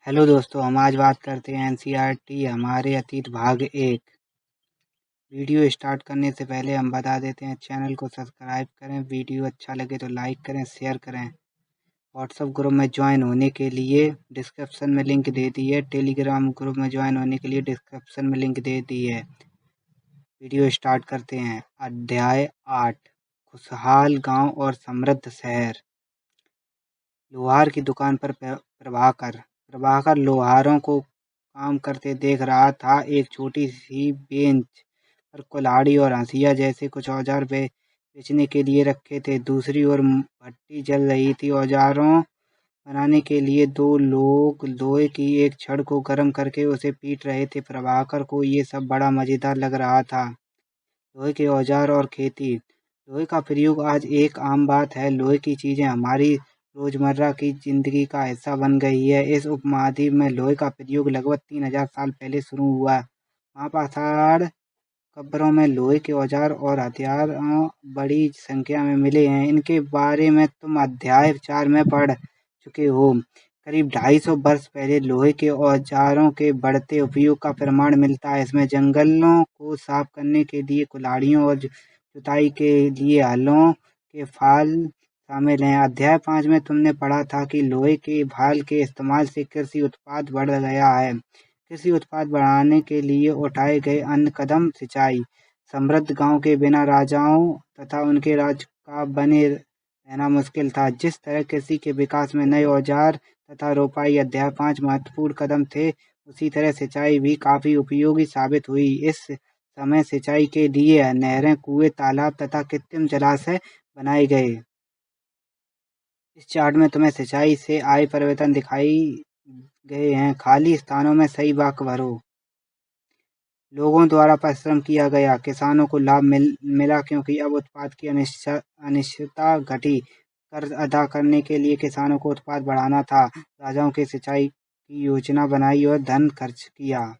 Hello दोस्तों, हम आज बात करते हैं एनसीईआरटी हमारे अतीत भाग 1। वीडियो स्टार्ट करने से पहले हम बता देते हैं चैनल को सब्सक्राइब करें, वीडियो अच्छा लगे तो लाइक करें, शेयर करें। व्हाट्सएप ग्रुप में ज्वाइन होने के लिए डिस्क्रिप्शन में लिंक दे दी है। टेलीग्राम ग्रुप में ज्वाइन होने के लिए डिस्क्रिप्शन में लिंक दे दी है। वीडियो स्टार्ट करते हैं। अध्याय 8, खुशहाल गांव और समृद्ध शहर। लोहार की दुकान पर प्रभाकर लोहारों को काम करते देख रहा था। एक छोटी सी बेंच पर कुल्हाड़ी और हंसिया जैसे कुछ औजार बेचने के लिए रखे थे। दूसरी ओर भट्टी जल रही थी। औजारों बनाने के लिए दो लोग लोहे की एक छड़ को गर्म करके उसे पीट रहे थे। प्रभाकर को ये सब बड़ा मजेदार लग रहा था। लोहे के औजार और खेती। लोहे का प्रयोग आज एक आम बात है। लोहे की चीजें हमारी रोजमर्रा की जिंदगी का हिस्सा बन गई है। इस उपमहाद्वीप में लोहे का प्रयोग लगभग 3000 साल पहले शुरू हुआ। महापाषाण कब्रों में लोहे के औजार और हथियार बड़ी संख्या में मिले हैं। इनके बारे में तुम अध्याय 4 में पढ़ चुके हो। करीब 250 वर्ष पहले लोहे के औजारों के बढ़ते उपयोग का प्रमाण मिलता है। इसमें जंगलों को साफ करने के लिए कुल्हाड़ियों और जुताई के लिए हलों के फाल शामिल हैं। अध्याय 5 में तुमने पढ़ा था कि लोहे के भाल के इस्तेमाल से कृषि उत्पाद बढ़ गया है। कृषि उत्पाद बढ़ाने के लिए उठाए गए अन्य कदम सिंचाई। समृद्ध गांव के बिना राजाओं तथा उनके राज का बने रहना मुश्किल था। जिस तरह कृषि के विकास में नए औजार तथा रोपाई अध्याय 5 महत्वपूर्ण कदम थे, उसी तरह सिंचाई भी काफी उपयोगी साबित हुई। इस समय सिंचाई के लिए नहरें, कुएं, तालाब तथा कृत्रिम जलाशय बनाए गए। इस चार्ट में तुम्हें सिंचाई से आए परिवर्तन दिखाई गए हैं। खाली स्थानों में सही वाक्य भरो। लोगों द्वारा परिश्रम किया गया। किसानों को लाभ मिला क्योंकि अब उत्पाद की अनिश्चितता घटी। कर्ज अदा करने के लिए किसानों को उत्पाद बढ़ाना था। राजाओं के सिंचाई की योजना बनाई और धन खर्च किया।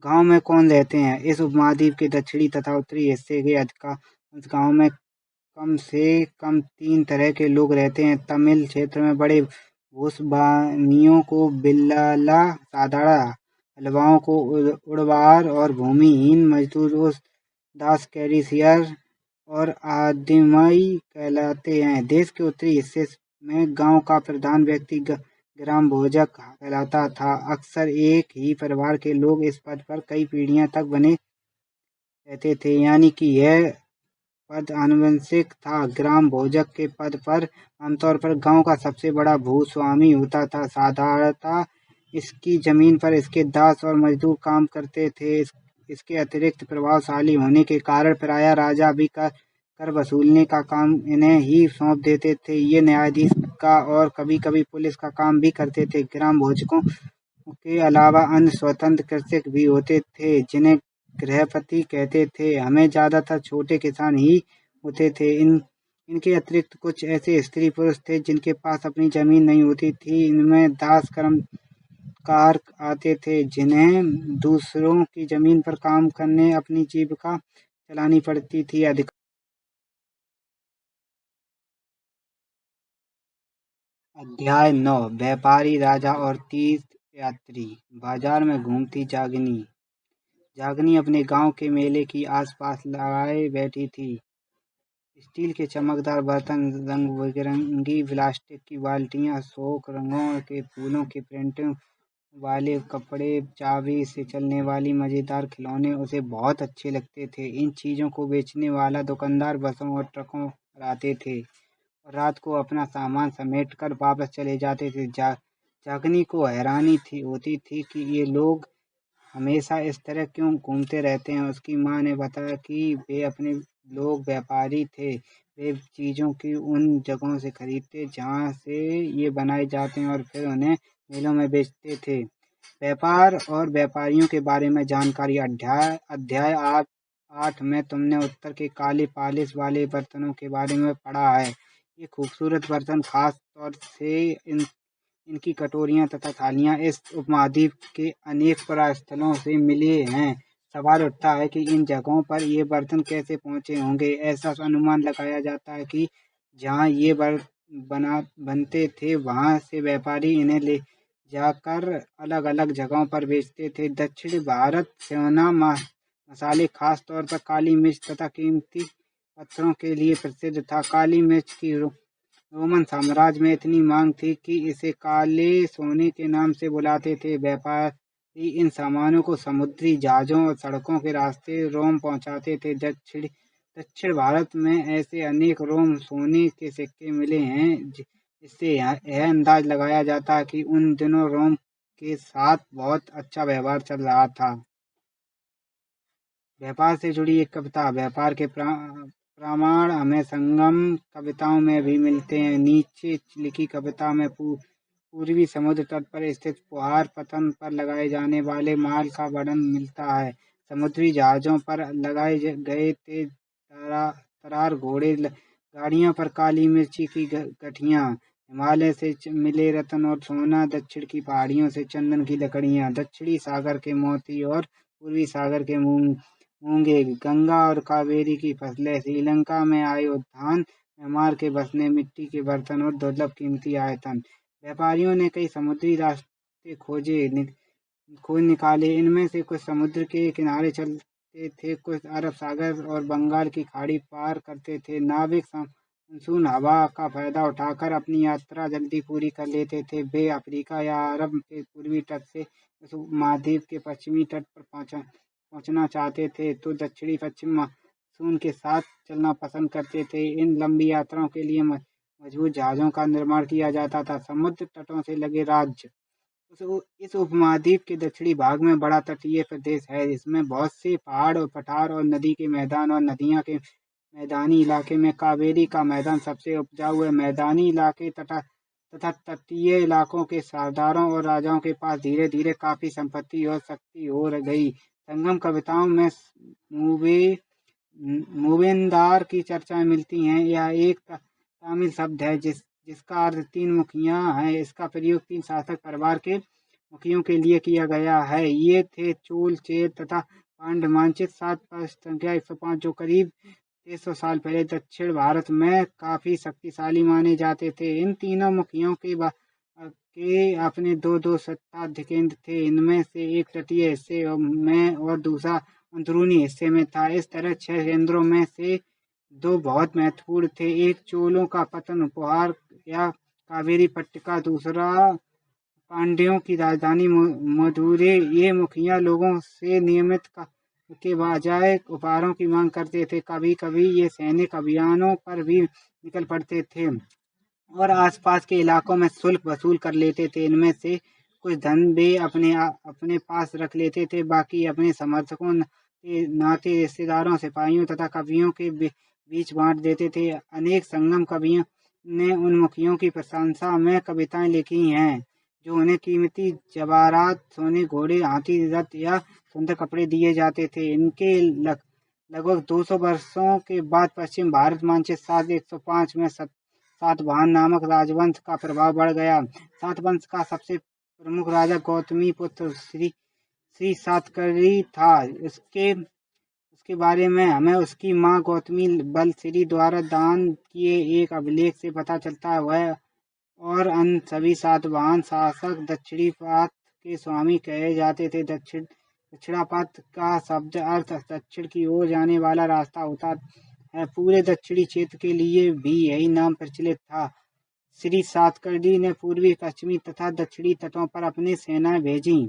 गांव में कौन रहते हैं? इस उपमहाद्वीप के दक्षिणी तथा उत्तरी हिस्से के अधिकांश गांव में कम से कम 3 तरह के लोग रहते हैं। तमिल क्षेत्र में बड़े भूस्वामियों को बिल्लाला, साधारण हलवाओं को उड़वार और भूमिहीन मजदूर दास कैशियर और आदिमाई कहलाते हैं। देश के उत्तरी हिस्से में गांव का प्रधान व्यक्ति ग्राम भोजक कहलाता था। अक्सर एक ही परिवार के लोग इस पद पर कई पीढ़ियां तक बने रहते थे, यानी कि यह पद आनुवंशिक था। ग्राम भोजक के पद पर आमतौर पर गांव का सबसे बड़ा भूस्वामी होता था। साधारणतः इसकी जमीन पर इसके दास और मजदूर काम करते थे। इसके अतिरिक्त प्रभावशाली होने के कारण प्रायः राजा भी कर वसूलने का काम इन्हें ही सौंप देते थे। ये न्यायाधीश का और कभी कभी पुलिस का काम भी करते थे। ग्राम भोजकों के अलावा अन्य स्वतंत्र कृषक भी होते थे जिन्हें गृहपति कहते थे। हमें ज्यादातर छोटे किसान ही होते थे। इनके अतिरिक्त कुछ ऐसे स्त्री पुरुष थे जिनके पास अपनी जमीन नहीं होती थी। इनमें दास कर्मकार आते थे जिन्हें दूसरों की जमीन पर काम करने अपनी जीविका चलानी पड़ती थी। अध्याय 9, व्यापारी, राजा और तीर्थ यात्री। बाजार में घूमती जागनी। जागनी अपने गांव के मेले की आसपास लगाए बैठी थी। स्टील के चमकदार बर्तन, रंग बिरंगी प्लास्टिक की बाल्टियां, शोक रंगों के फूलों की प्रिंटिंग वाले कपड़े, चाबी से चलने वाली मजेदार खिलौने उसे बहुत अच्छे लगते थे। इन चीजों को बेचने वाला दुकानदार बसों और ट्रकों पर आते थे और रात को अपना सामान समेट कर वापस चले जाते थे। जागनी को हैरानी होती थी कि ये लोग हमेशा इस तरह क्यों घूमते रहते हैं। उसकी माँ ने बताया कि वे अपने लोग व्यापारी थे। वे चीज़ों की उन जगहों से खरीदते जहाँ से ये बनाए जाते हैं और फिर उन्हें मेलों में बेचते थे। व्यापार और व्यापारियों के बारे में जानकारी। अध्याय 8 में तुमने उत्तर के काले पॉलिश वाले बर्तनों के बारे में पढ़ा है। ये खूबसूरत बर्तन खास तौर से इनकी कटोरियाँ तथा थालियाँ इस उपमहाद्वीप के अनेक पर्यटन से मिले हैं। सवाल उठता है कि इन जगहों पर ये बर्तन कैसे पहुंचे होंगे। ऐसा अनुमान लगाया जाता है कि जहाँ ये बनते थे वहाँ से व्यापारी इन्हें ले जाकर अलग अलग जगहों पर बेचते थे। दक्षिण भारत सेवना मसाले खास तौर पर काली मिर्च तथा कीमती पत्थरों के लिए प्रसिद्ध था। काली मिर्च की रोमन साम्राज्य में इतनी मांग थी कि इसे काले सोने के नाम से बुलाते थे। व्यापारी इन सामानों को समुद्री जहाजों और सड़कों के रास्ते रोम पहुंचाते थे। दक्षिण भारत में ऐसे अनेक रोम सोने के सिक्के मिले हैं जिससे यह अंदाज लगाया जाता है कि उन दिनों रोम के साथ बहुत अच्छा व्यवहार चल रहा था। व्यापार से जुड़ी एक कविता। व्यापार के प्रमाण हमें संगम कविताओं में भी मिलते हैं। नीचे लिखी कविता में पूर्वी समुद्र तट पर स्थित पुहार पतन पर लगाए जाने वाले माल का वर्णन मिलता है। समुद्री जहाजों पर लगाए गए थे तरार घोड़े, गाड़ियों पर काली मिर्ची की गठियाँ, हिमालय से मिले रत्न और सोना, दक्षिण की पहाड़ियों से चंदन की लकड़ियाँ, दक्षिणी सागर के मोती और पूर्वी सागर के मूंगे, गंगा और कावेरी की फसलें, श्रीलंका में आए उद्यान, म्यांमार के बसने मिट्टी के बर्तन और दुर्लभ कीमती आयतन। व्यापारियों ने कई समुद्री रास्ते खोज निकाले। इनमें से कुछ समुद्र के किनारे चलते थे, कुछ अरब सागर और बंगाल की खाड़ी पार करते थे। नाविक मानसून हवा का फायदा उठाकर अपनी यात्रा जल्दी पूरी कर लेते थे। वे अफ्रीका या अरब के पूर्वी तट से उस महाद्वीप के पश्चिमी तट पर पहुंचना चाहते थे तो दक्षिणी पश्चिम मानसून के साथ चलना पसंद करते थे। इन लंबी यात्राओं के लिए मजबूत जहाजों का निर्माण किया जाता था। समुद्र तटों से लगे राज्य। इस उपमहाद्वीप के दक्षिणी भाग में बड़ा तटीय प्रदेश है। इसमें बहुत से पहाड़ और पठार और नदी के मैदान और नदियां के मैदानी इलाके में कावेरी का मैदान सबसे उपजाऊ है। मैदानी इलाके तथा तटीय इलाकों के सरदारों और राजाओं के पास धीरे धीरे काफी संपत्ति और शक्ति हो गई। संगम कविताओं में मूवेंदार की चर्चाएं मिलती हैं। यह एक तमिल शब्द है जिसका अर्थ तीन मुखिया है। इसका प्रयोग तीन शासक परिवार के मुखियों के लिए किया गया है। ये थे चोल, चेर तथा पांड्य। मानचित्र 7 पर संख्या 105 जो करीब 300 साल पहले दक्षिण भारत में काफी शक्तिशाली माने जाते थे। इन तीनों मुखियों के अपने दो दो सत्ताधारी केंद्र थे। इनमें से एक तटीय हिस्से में और दूसरा अंदरूनी हिस्से में था। इस तरह 6 केंद्रों में से 2 बहुत महत्वपूर्ण थे। एक चोलों का पतन पुहार या कावेरी पट्टिका, दूसरा पांड्यों की राजधानी मदुरै। ये मुखिया लोगों से नियमित के बजाय उपहारों की मांग करते थे। कभी कभी ये सैनिक अभियानों पर भी निकल पड़ते थे और आसपास के इलाकों में शुल्क वसूल कर लेते थे। इनमें से कुछ धन वे अपने पास रख लेते थे, बाकी अपने समर्थकों, नाते रिश्तेदारों, सिपाहियों तथा कवियों के बीच बांट देते थे। अनेक संगम कवियों ने उन मुखियों की प्रशंसा में कविताएं लिखी हैं जो उन्हें कीमती जवाहरात, सोने, घोड़े, हाथी, रथ या सुंदर कपड़े दिए जाते थे। इनके लगभग 200 वर्षों के बाद पश्चिम भारत मानचित्र 7/105 में सातवाहन नामक राजवंश का प्रभाव बढ़ गया। सातवंश का सबसे प्रमुख राजा गौतमी पुत्र श्री सातकर्णी था। उसके बारे में हमें उसकी मां गौतमी बलश्री द्वारा दान किए एक अभिलेख से पता चलता है। वह और अन्य सभी सातवाहन शासक दक्षिणापथ के स्वामी कहे जाते थे। दक्षिणापथ का शब्द अर्थ दक्षिण की ओर जाने वाला रास्ता होता है। पूरे दक्षिणी क्षेत्र के लिए भी यही नाम प्रचलित था। श्री सातकर्णी ने पूर्वी, पश्चिमी तथा दक्षिणी तटों पर अपनी सेनाएं भेजी।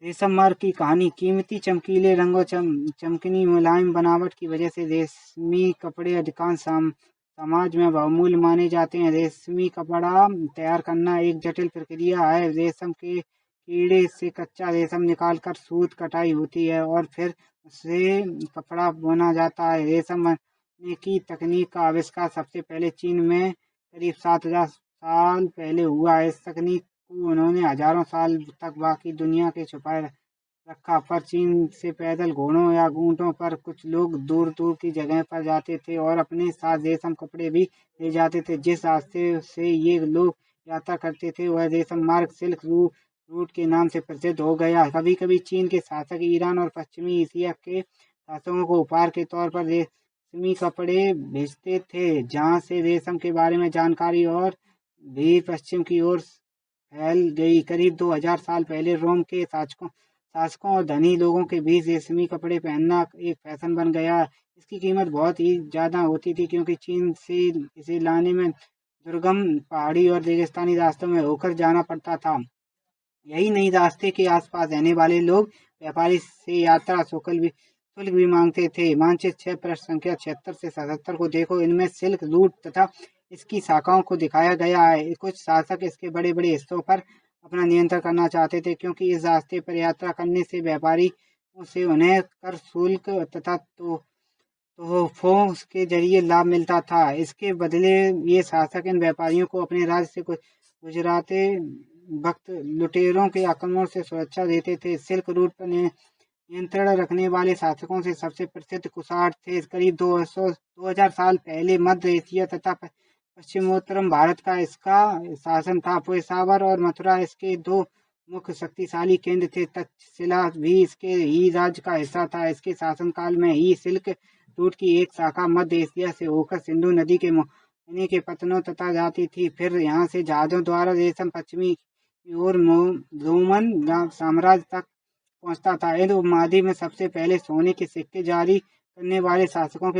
रेशम मार्ग की कहानी। कीमती चमकीले रंगों, चमकनी मुलायम बनावट की वजह से रेशमी कपड़े अधिकांश समाज में बहुमूल्य माने जाते हैं। रेशमी कपड़ा तैयार करना एक जटिल प्रक्रिया है। रेशम के कीड़े से कच्चा रेशम निकालकर सूत कटाई होती है और फिर उससे कपड़ा बुना जाता है। रेशम बनने की तकनीक का आविष्कार सबसे पहले चीन में करीब 7000 साल पहले हुआ। इस तकनीक को उन्होंने हजारों साल तक बाकी दुनिया के छुपाए रखा। पर चीन से पैदल, घोड़ों या ऊंटों पर कुछ लोग दूर दूर की जगह पर जाते थे और अपने साथ रेशम कपड़े भी ले जाते थे। जिस रास्ते से ये लोग यात्रा करते थे वह रेशम मार्ग सिल्क रूट के नाम से प्रसिद्ध हो गया। कभी कभी चीन के शासक ईरान और पश्चिमी एशिया के शासकों को उपहार के तौर पर रेशमी कपड़े भेजते थे, जहाँ से रेशम के बारे में जानकारी और भी पश्चिम की ओर फैल गई। करीब 2000 साल पहले रोम के शासकों और धनी लोगों के बीच रेशमी कपड़े पहनना एक फैशन बन गया। इसकी कीमत बहुत ही ज़्यादा होती थी, क्योंकि चीन से इसे लाने में दुर्गम पहाड़ी और रेगिस्तानी रास्तों में होकर जाना पड़ता था। यही नहीं, रास्ते के आसपास रहने वाले लोग व्यापारी से यात्रा शुल्क भी मांगते थे। मानचित्र 6 पृष्ठ संख्या 76 से 77 को देखो। इनमें सिल्क रूट तथा इसकी शाखाओं को दिखाया गया है। कुछ शासक इसके बड़े बड़े हिस्सों पर अपना नियंत्रण करना चाहते थे, क्योंकि इस रास्ते पर यात्रा करने से व्यापारी से उन्हें कर शुल्क तथा तोहफों के जरिए लाभ मिलता था। इसके बदले ये शासक इन व्यापारियों को अपने राज्य से गुजराते वक्त लुटेरों के आक्रमण से सुरक्षा देते थे। सिल्क रूट पर नियंत्रण रखने वाले शासकों से सबसे प्रसिद्ध कुषाण थे। करीब 2000 साल पहले मध्य एशिया तथा पश्चिमोत्तर भारत का इसका शासन था। पेशावर और मथुरा इसके दो मुख्य शक्तिशाली केंद्र थे। तक्षशिला भी इसके ही राज्य का हिस्सा था। इसके शासनकाल में ही सिल्क रूट की एक शाखा मध्य एशिया से होकर सिंधु नदी के मुहाने के पत्तनों तथा जाती थी। फिर यहाँ से जहाजों द्वारा रेशम पश्चिमी की ओर रोमन साम्राज्य तक पहुंचता था। इस उपमहाद्वीप में सबसे पहले सोने के सिक्के जारी करने वाले शासकों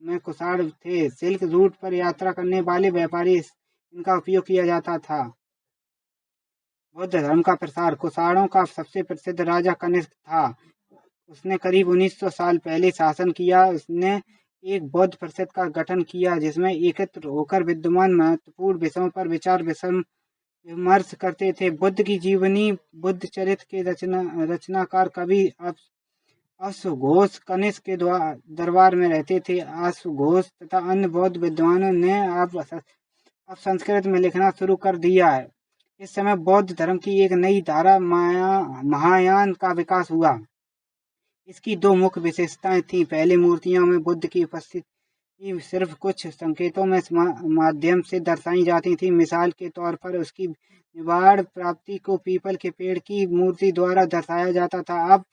में कुषाण थे। सिल्क रूट पर यात्रा करने वाले व्यापारी इनका उपयोग किया जाता था। बौद्ध धर्म का प्रसार। कुषाणों का सबसे प्रसिद्ध राजा कनिष्क था। उसने करीब 1900 साल पहले शासन किया। उसने एक बौद्ध परिषद का गठन किया, जिसमें एकत्र होकर विद्यमान महत्वपूर्ण विषयों पर विचार विमर्श करते थे। बुद्ध की जीवनी। बुद्ध चरित्र के रचनाकार कवि अश्वघोष कनिष्क के दरबार में रहते थे। अश्वघोष तथा अन्य बौद्ध विद्वानों ने अब संस्कृत में लिखना शुरू कर दिया है। इस समय बौद्ध धर्म की एक नई धारा महायान का विकास हुआ। इसकी दो मुख्य विशेषताएं थीं। पहले, मूर्तियों में बुद्ध की उपस्थिति सिर्फ कुछ संकेतों में माध्यम से दर्शाई जाती थी। मिसाल के तौर पर उसकी निवाड़ प्राप्ति को पीपल के पेड़ की मूर्ति द्वारा दर्शाया जाता था। अब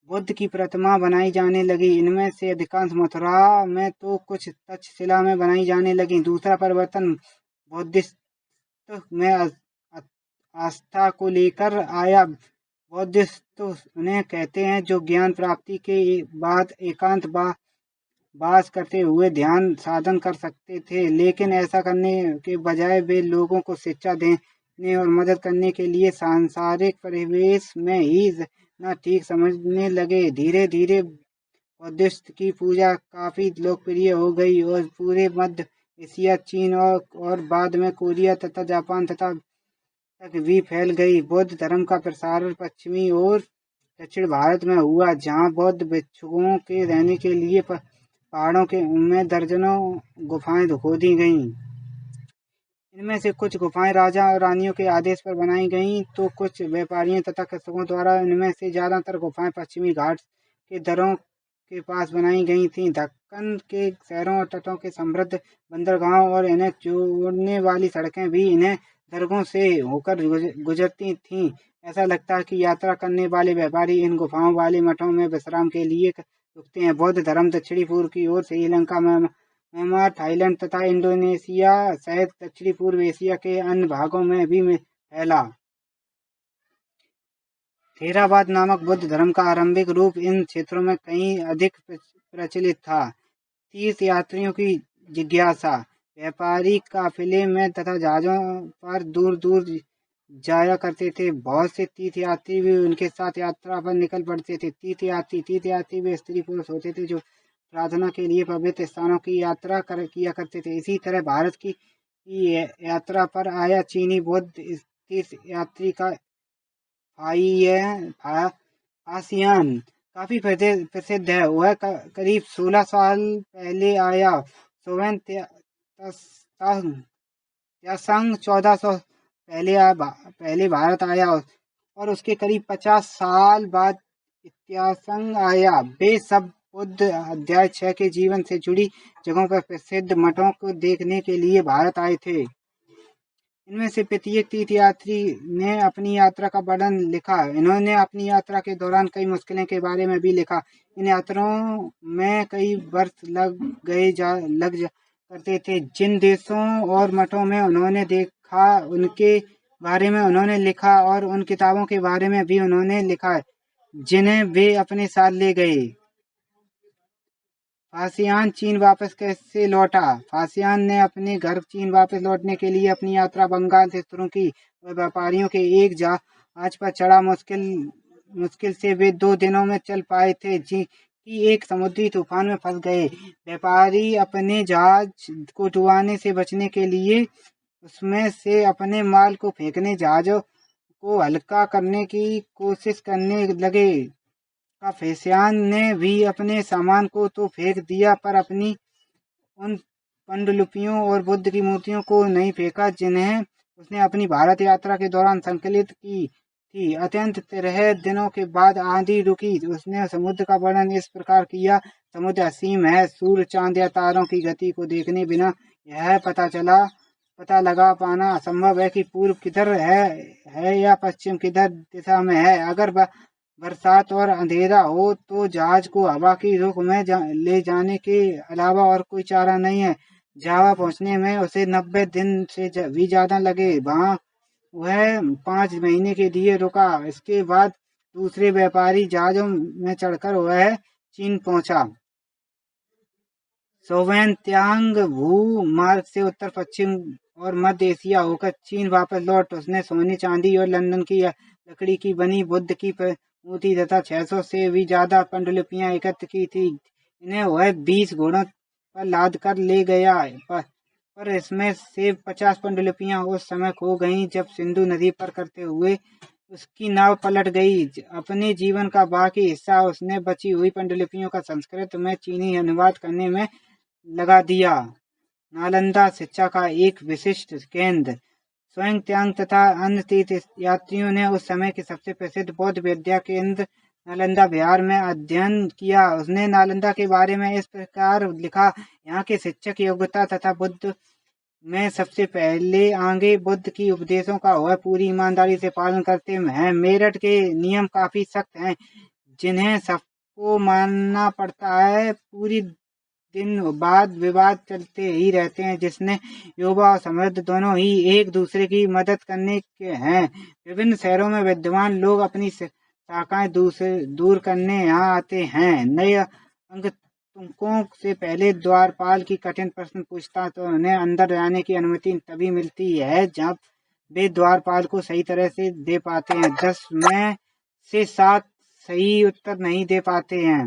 बुद्ध की प्रतिमा बनाई जाने लगी। इनमें से अधिकांश मथुरा में तो कुछ तक्षशिला में बनाई जाने लगी। दूसरा परिवर्तन बौद्धिस्ट में आस्था को लेकर आया। बौद्धिस्ट उन्हें कहते हैं जो ज्ञान प्राप्ति के बाद एकांत वास करते हुए ध्यान साधन कर सकते थे, लेकिन ऐसा करने के बजाय वे लोगों को शिक्षा देने और मदद करने के लिए सांसारिक परिवेश में ही न ठीक समझने लगे। धीरे धीरे बौद्धिस्ट की पूजा काफी लोकप्रिय हो गई और पूरे मध्य एशिया, चीन और बाद में कोरिया तथा जापान तक भी फैल गई। बौद्ध धर्म का प्रसार पश्चिमी और दक्षिण भारत में हुआ, जहां बौद्ध भिक्षुओं के रहने के लिए पहाड़ों में दर्जनों गुफाएं खोदी गईं। इनमें से कुछ गुफाएं राजा और रानियों के आदेश पर बनाई गईं, तो कुछ व्यापारियों तथा कृषकों द्वारा। इनमें से ज्यादातर गुफाएं पश्चिमी घाट के दर्रों के पास बनाई गई थीं। दक्कन के शहरों और तटों के समृद्ध बंदरगाहों और इन्हें जोड़ने वाली सड़कें भी इन्हें दर्गों से होकर गुजरती थीं। ऐसा लगता है कि यात्रा करने वाले व्यापारी इन गुफाओं वाले मठों में विश्राम के लिए रुकते हैं। बौद्ध धर्म दक्षिणी पूर्व की ओर श्रीलंका, म्यांमार, थाईलैंड तथा इंडोनेशिया सहित दक्षिणी पूर्व एशिया के अन्य भागों में भी फैला। थेरावाद नामक बुद्ध धर्म का आरंभिक रूप इन क्षेत्रों में कहीं अधिक प्रचलित था। तीर्थ यात्रियों की जिज्ञासा। व्यापारी काफिले में तथा जहाजों पर दूर दूर जाया करते थे। बहुत से तीर्थयात्री भी उनके साथ यात्रा पर निकल पड़ते थे। तीर्थयात्री वे स्त्री पुरुष होते थे जो प्रार्थना के लिए पवित्र स्थानों की यात्रा किया करते थे। इसी तरह भारत की यात्रा पर आया चीनी बौद्ध तीर्थयात्री का फासियान काफी प्रसिद्ध है। वह करीब 16 साल पहले आया। सोवेन त्सांग 1400 पहले भारत आया और उसके करीब 50 साल बाद त्सांग आया। वे सब बुद्ध अध्याय 6 के जीवन से जुड़ी जगहों पर प्रसिद्ध मठों को देखने के लिए भारत आए थे। इनमें से प्रत्येक तीर्थयात्री ने अपनी यात्रा का वर्णन लिखा। इन्होंने अपनी यात्रा के दौरान कई मुश्किलों के बारे में भी लिखा। इन यात्राओं में कई वर्ष लग करते थे। जिन देशों और मठों में उन्होंने देखा उनके बारे में उन्होंने लिखा और उन किताबों के बारे में भी उन्होंने लिखा जिन्हें वे अपने साथ ले गए। फासियान चीन वापस कैसे लौटा? फासियान ने अपने घर चीन वापस लौटने के लिए अपनी यात्रा बंगाल से शुरू की। वह व्यापारियों के एक जहाज पर चढ़ा। मुश्किल से वे 2 दिनों में चल पाए थे कि एक समुद्री तूफान में फंस गए। व्यापारी अपने जहाज को डुबाने से बचने के लिए उसमें से अपने माल को फेंकने, जहाज़ों को हल्का करने की कोशिश करने लगे। फासियान ने भी अपने सामान को तो फेंक दिया पर अपनी उन पांडुलिपियों और बुद्ध की मूर्तियों को नहीं फेंका जिन्हें उसने अपनी भारत यात्रा के दौरान संकलित की थी। अत्यंत 13 दिनों के बाद आंधी रुकी। उसने समुद्र का वर्णन इस प्रकार किया। समुद्र असीम है। सूर्य, चांद या तारों की गति को देखने बिना यह पता लगा पाना असंभव है कि पूर्व किधर है या पश्चिम किधर दिशा में है। अगर बरसात और अंधेरा हो तो जहाज को हवा की रुख में ले जाने के अलावा और कोई चारा नहीं है। जावा पहुंचने में उसे 90 दिन से भी ज्यादा लगे। वहां वह 5 महीने के लिए रुका। इसके बाद दूसरे व्यापारी जहाजों में चढ़कर वह चीन पहुंचा। सोवेन त्सांग भू मार्ग से उत्तर पश्चिम और मध्य एशिया होकर चीन वापस लौट उसने सोने, चांदी और लंदन की लकड़ी की बनी बुद्ध की मूर्ति तथा 600 से भी ज्यादा पांडुलिपियां एकत्र की थी। इन्हें वह 20 घोड़ों पर लाद कर ले गया पर इसमें से 50 पांडुलिपियां उस समय खो गईं जब सिंधु नदी पर करते हुए उसकी नाव पलट गई। अपने जीवन का बाकी हिस्सा उसने बची हुई पांडुलिपियों का संस्कृत में चीनी अनुवाद करने में लगा दिया। नालंदा शिक्षा का एक विशिष्ट केंद्र। त्सांग तथा अन्य तीर्थ यात्रियों ने उस समय के सबसे प्रसिद्ध बौद्ध विद्या केंद्र नालंदा बिहार में अध्ययन किया। उसने नालंदा के बारे में इस प्रकार लिखा, यहाँ के शिक्षक योग्यता तथा बुद्ध में सबसे पहले आगे बुद्ध की उपदेशों का वह पूरी ईमानदारी से पालन करते हैं। मेरठ के नियम काफी सख्त हैं जिन्हें सबको मानना पड़ता है। पूरी दिन वाद विवाद चलते ही रहते हैं जिसने युवा और समृद्ध दोनों ही एक दूसरे की मदद करने के हैं। विभिन्न शहरों में विद्वान लोग अपनी शाखाएं दूर करने यहाँ आते हैं। नए आगंतुकों से पहले द्वारपाल की कठिन प्रश्न पूछता तो उन्हें अंदर जाने की अनुमति तभी मिलती है जब वे द्वारपाल को सही तरह से दे पाते हैं। 10 में से 7 सही उत्तर नहीं दे पाते हैं।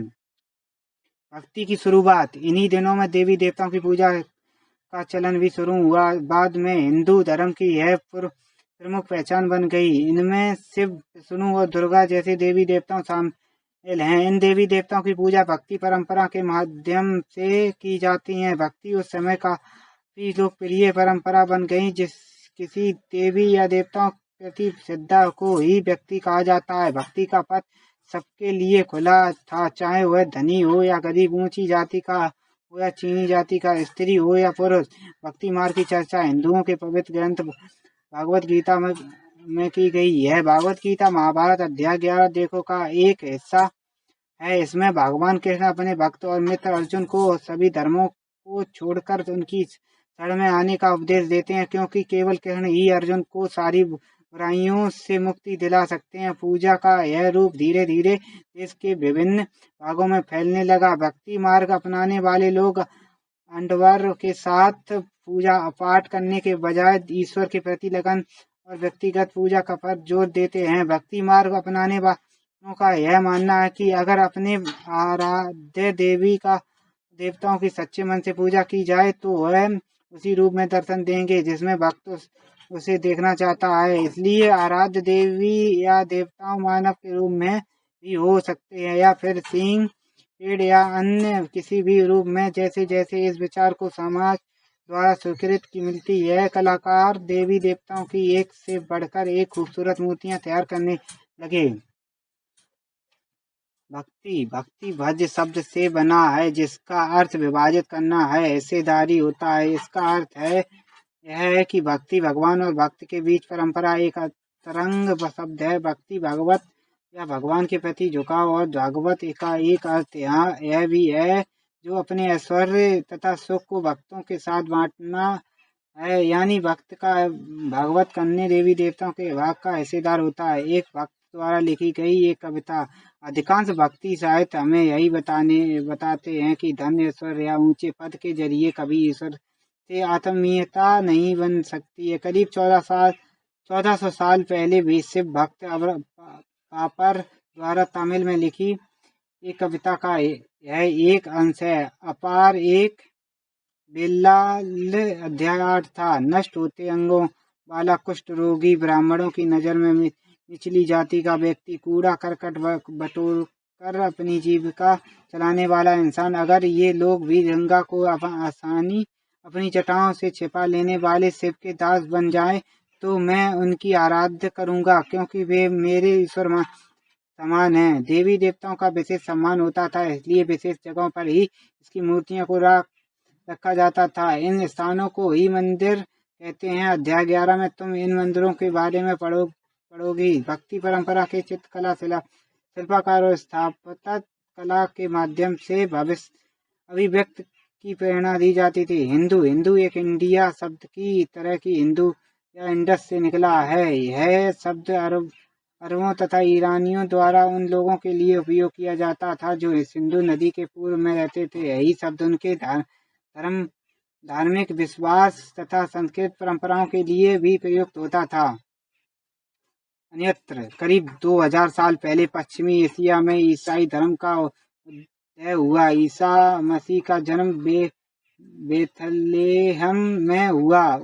भक्ति की शुरुआत। इन्हीं दिनों में देवी देवताओं की पूजा का चलन भी शुरू हुआ। बाद में हिंदू धर्म की यह प्रमुख पहचान बन गई। इनमें शिव, विष्णु और दुर्गा जैसे देवी देवताओं शामिल हैं। इन देवी देवताओं की पूजा भक्ति परंपरा के माध्यम से की जाती है। भक्ति उस समय काफी लोकप्रिय परंपरा बन गई। किसी देवी या देवताओं प्रति श्रद्धा को ही भक्ति कहा जाता है। भक्ति का पथ सबके लिए खुला था, चाहे वह धनी हो या गरीब, ऊंची जाति का हो या चीनी जाति का, स्त्री हो या पुरुष। भक्ति मार्ग की चर्चा हिंदुओं के पवित्र ग्रंथ भागवत गीता में की गई है। भागवत गीता महाभारत अध्याय 11 देखो का एक हिस्सा है। इसमें भगवान कृष्ण अपने भक्त और मित्र अर्जुन को सभी धर्मों को छोड़कर उनकी शरण में आने का उपदेश देते हैं, क्योंकि केवल कृष्ण ही अर्जुन को सारी बुराइयों से मुक्ति दिला सकते हैं। पूजा का यह रूप धीरे धीरे देश के विभिन्न भागों में फैलने लगा। भक्ति मार्ग अपनाने वाले लोग आडंबर के साथ पूजा पाठ करने के बजाय ईश्वर के प्रति लगन और व्यक्तिगत पूजा का पर जोर देते हैं। भक्ति मार्ग अपनाने वालों का यह मानना है कि अगर अपने आराध्य देवताओं की सच्चे मन से पूजा की जाए तो वह उसी रूप में दर्शन देंगे जिसमें भक्त उसे देखना चाहता है। इसलिए आराध्य देवी या देवताओं मानव के रूप में भी हो सकते हैं या फिर सिंह, पेड़ या अन्य किसी भी रूप में। जैसे जैसे इस विचार को समाज द्वारा स्वीकृत की मिलती है, कलाकार देवी देवताओं की एक से बढ़कर एक खूबसूरत मूर्तियां तैयार करने लगे। भक्ति भज शब्द से बना है जिसका अर्थ विभाजित करना है, हिस्सेदारी होता है। इसका अर्थ है यह है कि भक्ति भगवान और भक्त के बीच परंपरा एक तरंग शब्द है। भक्ति भगवत या भगवान के प्रति झुकाव और भागवत का एक अर्थ यहाँ यह भी है जो अपने ऐश्वर्य तथा सुख को भक्तों के साथ बांटना है, यानी भक्त का भागवत करने देवी देवताओं के भाग का हिस्सेदार होता है। एक भक्त द्वारा लिखी गई एक कविता। अधिकांश भक्ति साहित्य हमें यही बताते हैं कि धन ऐश्वर्य या ऊंचे पद के जरिए कभी ईश्वर से आत्मीयता नहीं बन सकती है। करीब 1400 साल पहले भी शिव भक्त पापर द्वारा तमिल में लिखी एक कविता का यह एक अंश है। अपार एक बेलाल अध्याय 8 था। नष्ट होते अंगों वाला कुष्ठ रोगी, ब्राह्मणों की नजर में निचली जाति का व्यक्ति, कूड़ा करकट बटोर कर अपनी जीविका चलाने वाला इंसान, अगर ये लोग भी गंगा को आसानी अपनी जटाओं से छिपा लेने वाले शिव के दास बन जाएं, तो मैं उनकी आराध्य करूंगा, क्योंकि वे मेरे ईश्वर समान हैं। देवी देवताओं का विशेष सम्मान होता था, इसलिए विशेष जगहों पर ही इसकी मूर्तियों को रखा जाता था। इन स्थानों को ही मंदिर कहते हैं। अध्याय 11 में तुम इन मंदिरों के बारे में पढ़ोगी। भक्ति परंपरा के चित्रकला शिल्पकार और स्थापत्य कला के माध्यम से भविष्य अभिव्यक्त की प्रेरणा दी जाती थी। हिंदू एक इंडिया शब्द की तरह की हिंदू या इंडस से निकला है। यह शब्द अरबों तथा ईरानियों द्वारा उन लोगों के लिए उपयोग किया जाता था जो सिंधु नदी के पूर्व में रहते थे। यही शब्द उनके धार्मिक विश्वास तथा संस्कृत परंपराओं के लिए भी प्रयुक्त होता था। अन्यत्र करीब 2000 साल पहले पश्चिमी एशिया में ईसाई धर्म का उदय हुआ। ईसा मसीह का जन्म बेथलेहम में हुआ,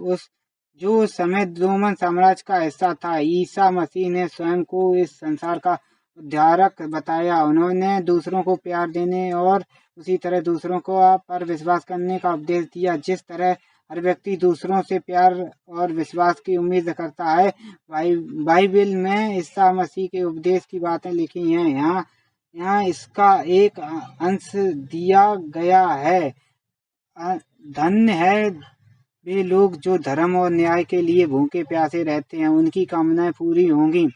जो समय रोमन साम्राज्य का हिस्सा था। ईसा मसीह ने स्वयं को इस संसार का उद्धारक बताया। उन्होंने दूसरों को प्यार देने और उसी तरह दूसरों को पर विश्वास करने का उपदेश दिया। जिस तरह हर व्यक्ति दूसरों से प्यार और विश्वास की उम्मीद करता है, बाइबिल में ईसा मसीह के उपदेश की बातें लिखी हैं। यहाँ इसका एक अंश दिया गया है। धन्य है वे लोग जो धर्म और न्याय के लिए भूखे प्यासे रहते हैं, उनकी कामनाएं पूरी होंगी।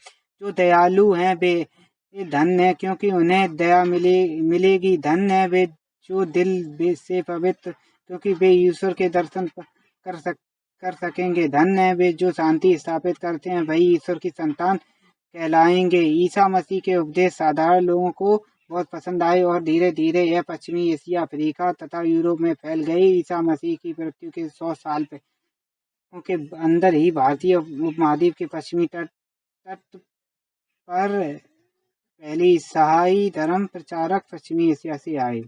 जो दयालु हैं वे धन्य है, क्योंकि उन्हें दया मिलेगी। धन्य है वे जो दिल से पवित्र, क्योंकि वे ईश्वर के दर्शन कर सकेंगे। धन्य है वे जो शांति स्थापित करते हैं, वही ईश्वर की संतान कहलाएंगे। ईसा मसीह के उपदेश साधारण लोगों को बहुत पसंद आए और धीरे धीरे यह पश्चिमी एशिया, अफ्रीका तथा यूरोप में फैल गई। ईसा मसीह की मृत्यु के 100 साल के अंदर ही भारतीय उपमहाद्वीप के पश्चिमी तट पर पहले ईसाई धर्म प्रचारक पश्चिमी एशिया से आए।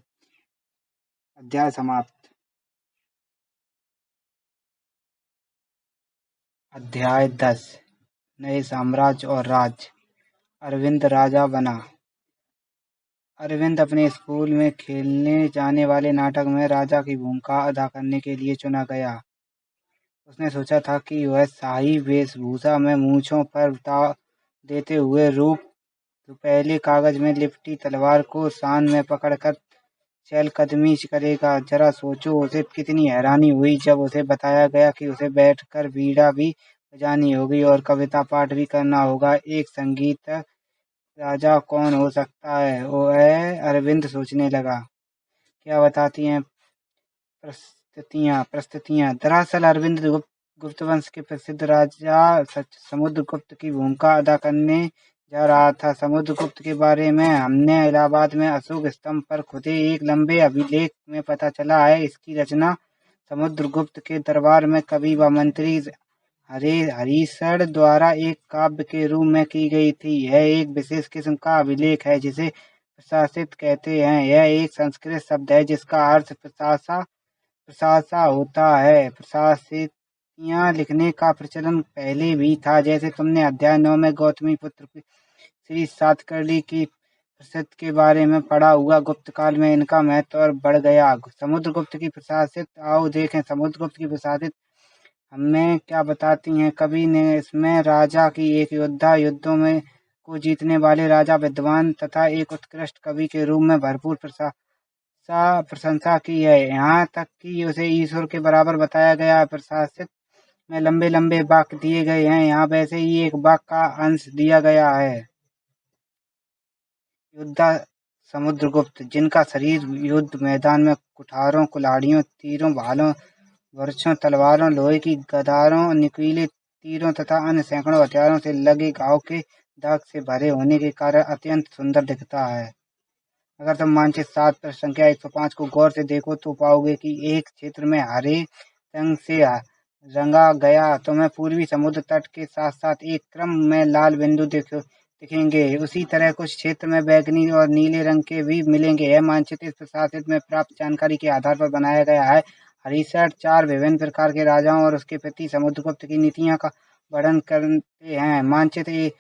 अध्याय समाप्त। अध्याय 10 नए साम्राज्य और राज। अरविंद राजा बना। अरविंद अपने स्कूल में खेलने जाने वाले नाटक में राजा की भूमिका अदा करने के लिए चुना गया। उसने सोचा था कि वह शाही वेशभूषा में मूंछों पर ताव देते हुए रूप तो पहले कागज में लिपटी तलवार को शान में पकड़कर चहलकदमी करेगा। जरा सोचो, उसे कितनी हैरानी हुई जब उसे बताया गया कि उसे बैठकर बीड़ा भी बजानी होगी और कविता पाठ भी करना होगा। एक संगीत राजा कौन हो सकता है? वह अरविंद सोचने लगा। क्या बताती हैं प्रस्तुतियां। दरअसल अरविंद गुप्त वंश के प्रसिद्ध राजा समुद्रगुप्त की भूमिका अदा करने जा रहा था। समुद्रगुप्त के बारे में हमने इलाहाबाद में अशोक स्तंभ पर खुदे एक लंबे अभिलेख में पता चला है। इसकी रचना समुद्रगुप्त के दरबार में कवि व मंत्री हरिशर द्वारा एक काव्य के रूप में की गई थी। यह एक विशेष किस्म का अभिलेख है जिसे प्रशासित कहते हैं। यह एक संस्कृत शब्द है जिसका अर्थ प्रशासा होता है। प्रशासितियां लिखने का प्रचलन पहले भी था, जैसे तुमने अध्याय 9 में गौतमी पुत्र श्री सातकर्णी की प्रसिद्ध के बारे में पढ़ा हुआ। गुप्त काल में इनका महत्व और बढ़ गया। समुद्रगुप्त की प्रशासित, आओ देखें समुद्रगुप्त की प्रशासित हमें क्या बताती हैं। कवि ने इसमें राजा की एक योद्धा, युद्धों में को जीतने वाले राजा, विद्वान तथा एक उत्कृष्ट कवि के रूप में भरपूर प्रशंसा की है। यहाँ तक कि उसे ईश्वर के बराबर बताया गया है। प्रशासित में लंबे लंबे वाक्य दिए गए हैं। यहाँ वैसे ही एक वाक्य का अंश दिया गया है। योद्धा समुद्रगुप्त, जिनका शरीर युद्ध मैदान में कुठारों, कुल्हाड़ियों, तीरों, भालों, बर्छों, तलवारों, लोहे की गदारों, नुकीले तीरों तथा अन्य सैकड़ों हथियारों से लगे घाव के दाग से भरे होने के कारण अत्यंत सुंदर दिखता है। अगर तुम मानचित्र 7 पर संख्या 105 को गौर से देखो तो पाओगे कि एक क्षेत्र में हरे रंग से रंगा गया तुम्हें पूर्वी समुद्र तट के साथ साथ एक क्रम में लाल बिंदु दिखेंगे। उसी तरह कुछ क्षेत्र में बैंगनी और नीले रंग के भी मिलेंगे। यह मानचित्र इस प्रशासनिक में प्राप्त जानकारी के आधार पर बनाया गया है। हरिशर 4 विभिन्न प्रकार के राजाओं और उसके प्रति समुद्रगुप्त की नीतियों का वर्णन करते हैं। मानचित्र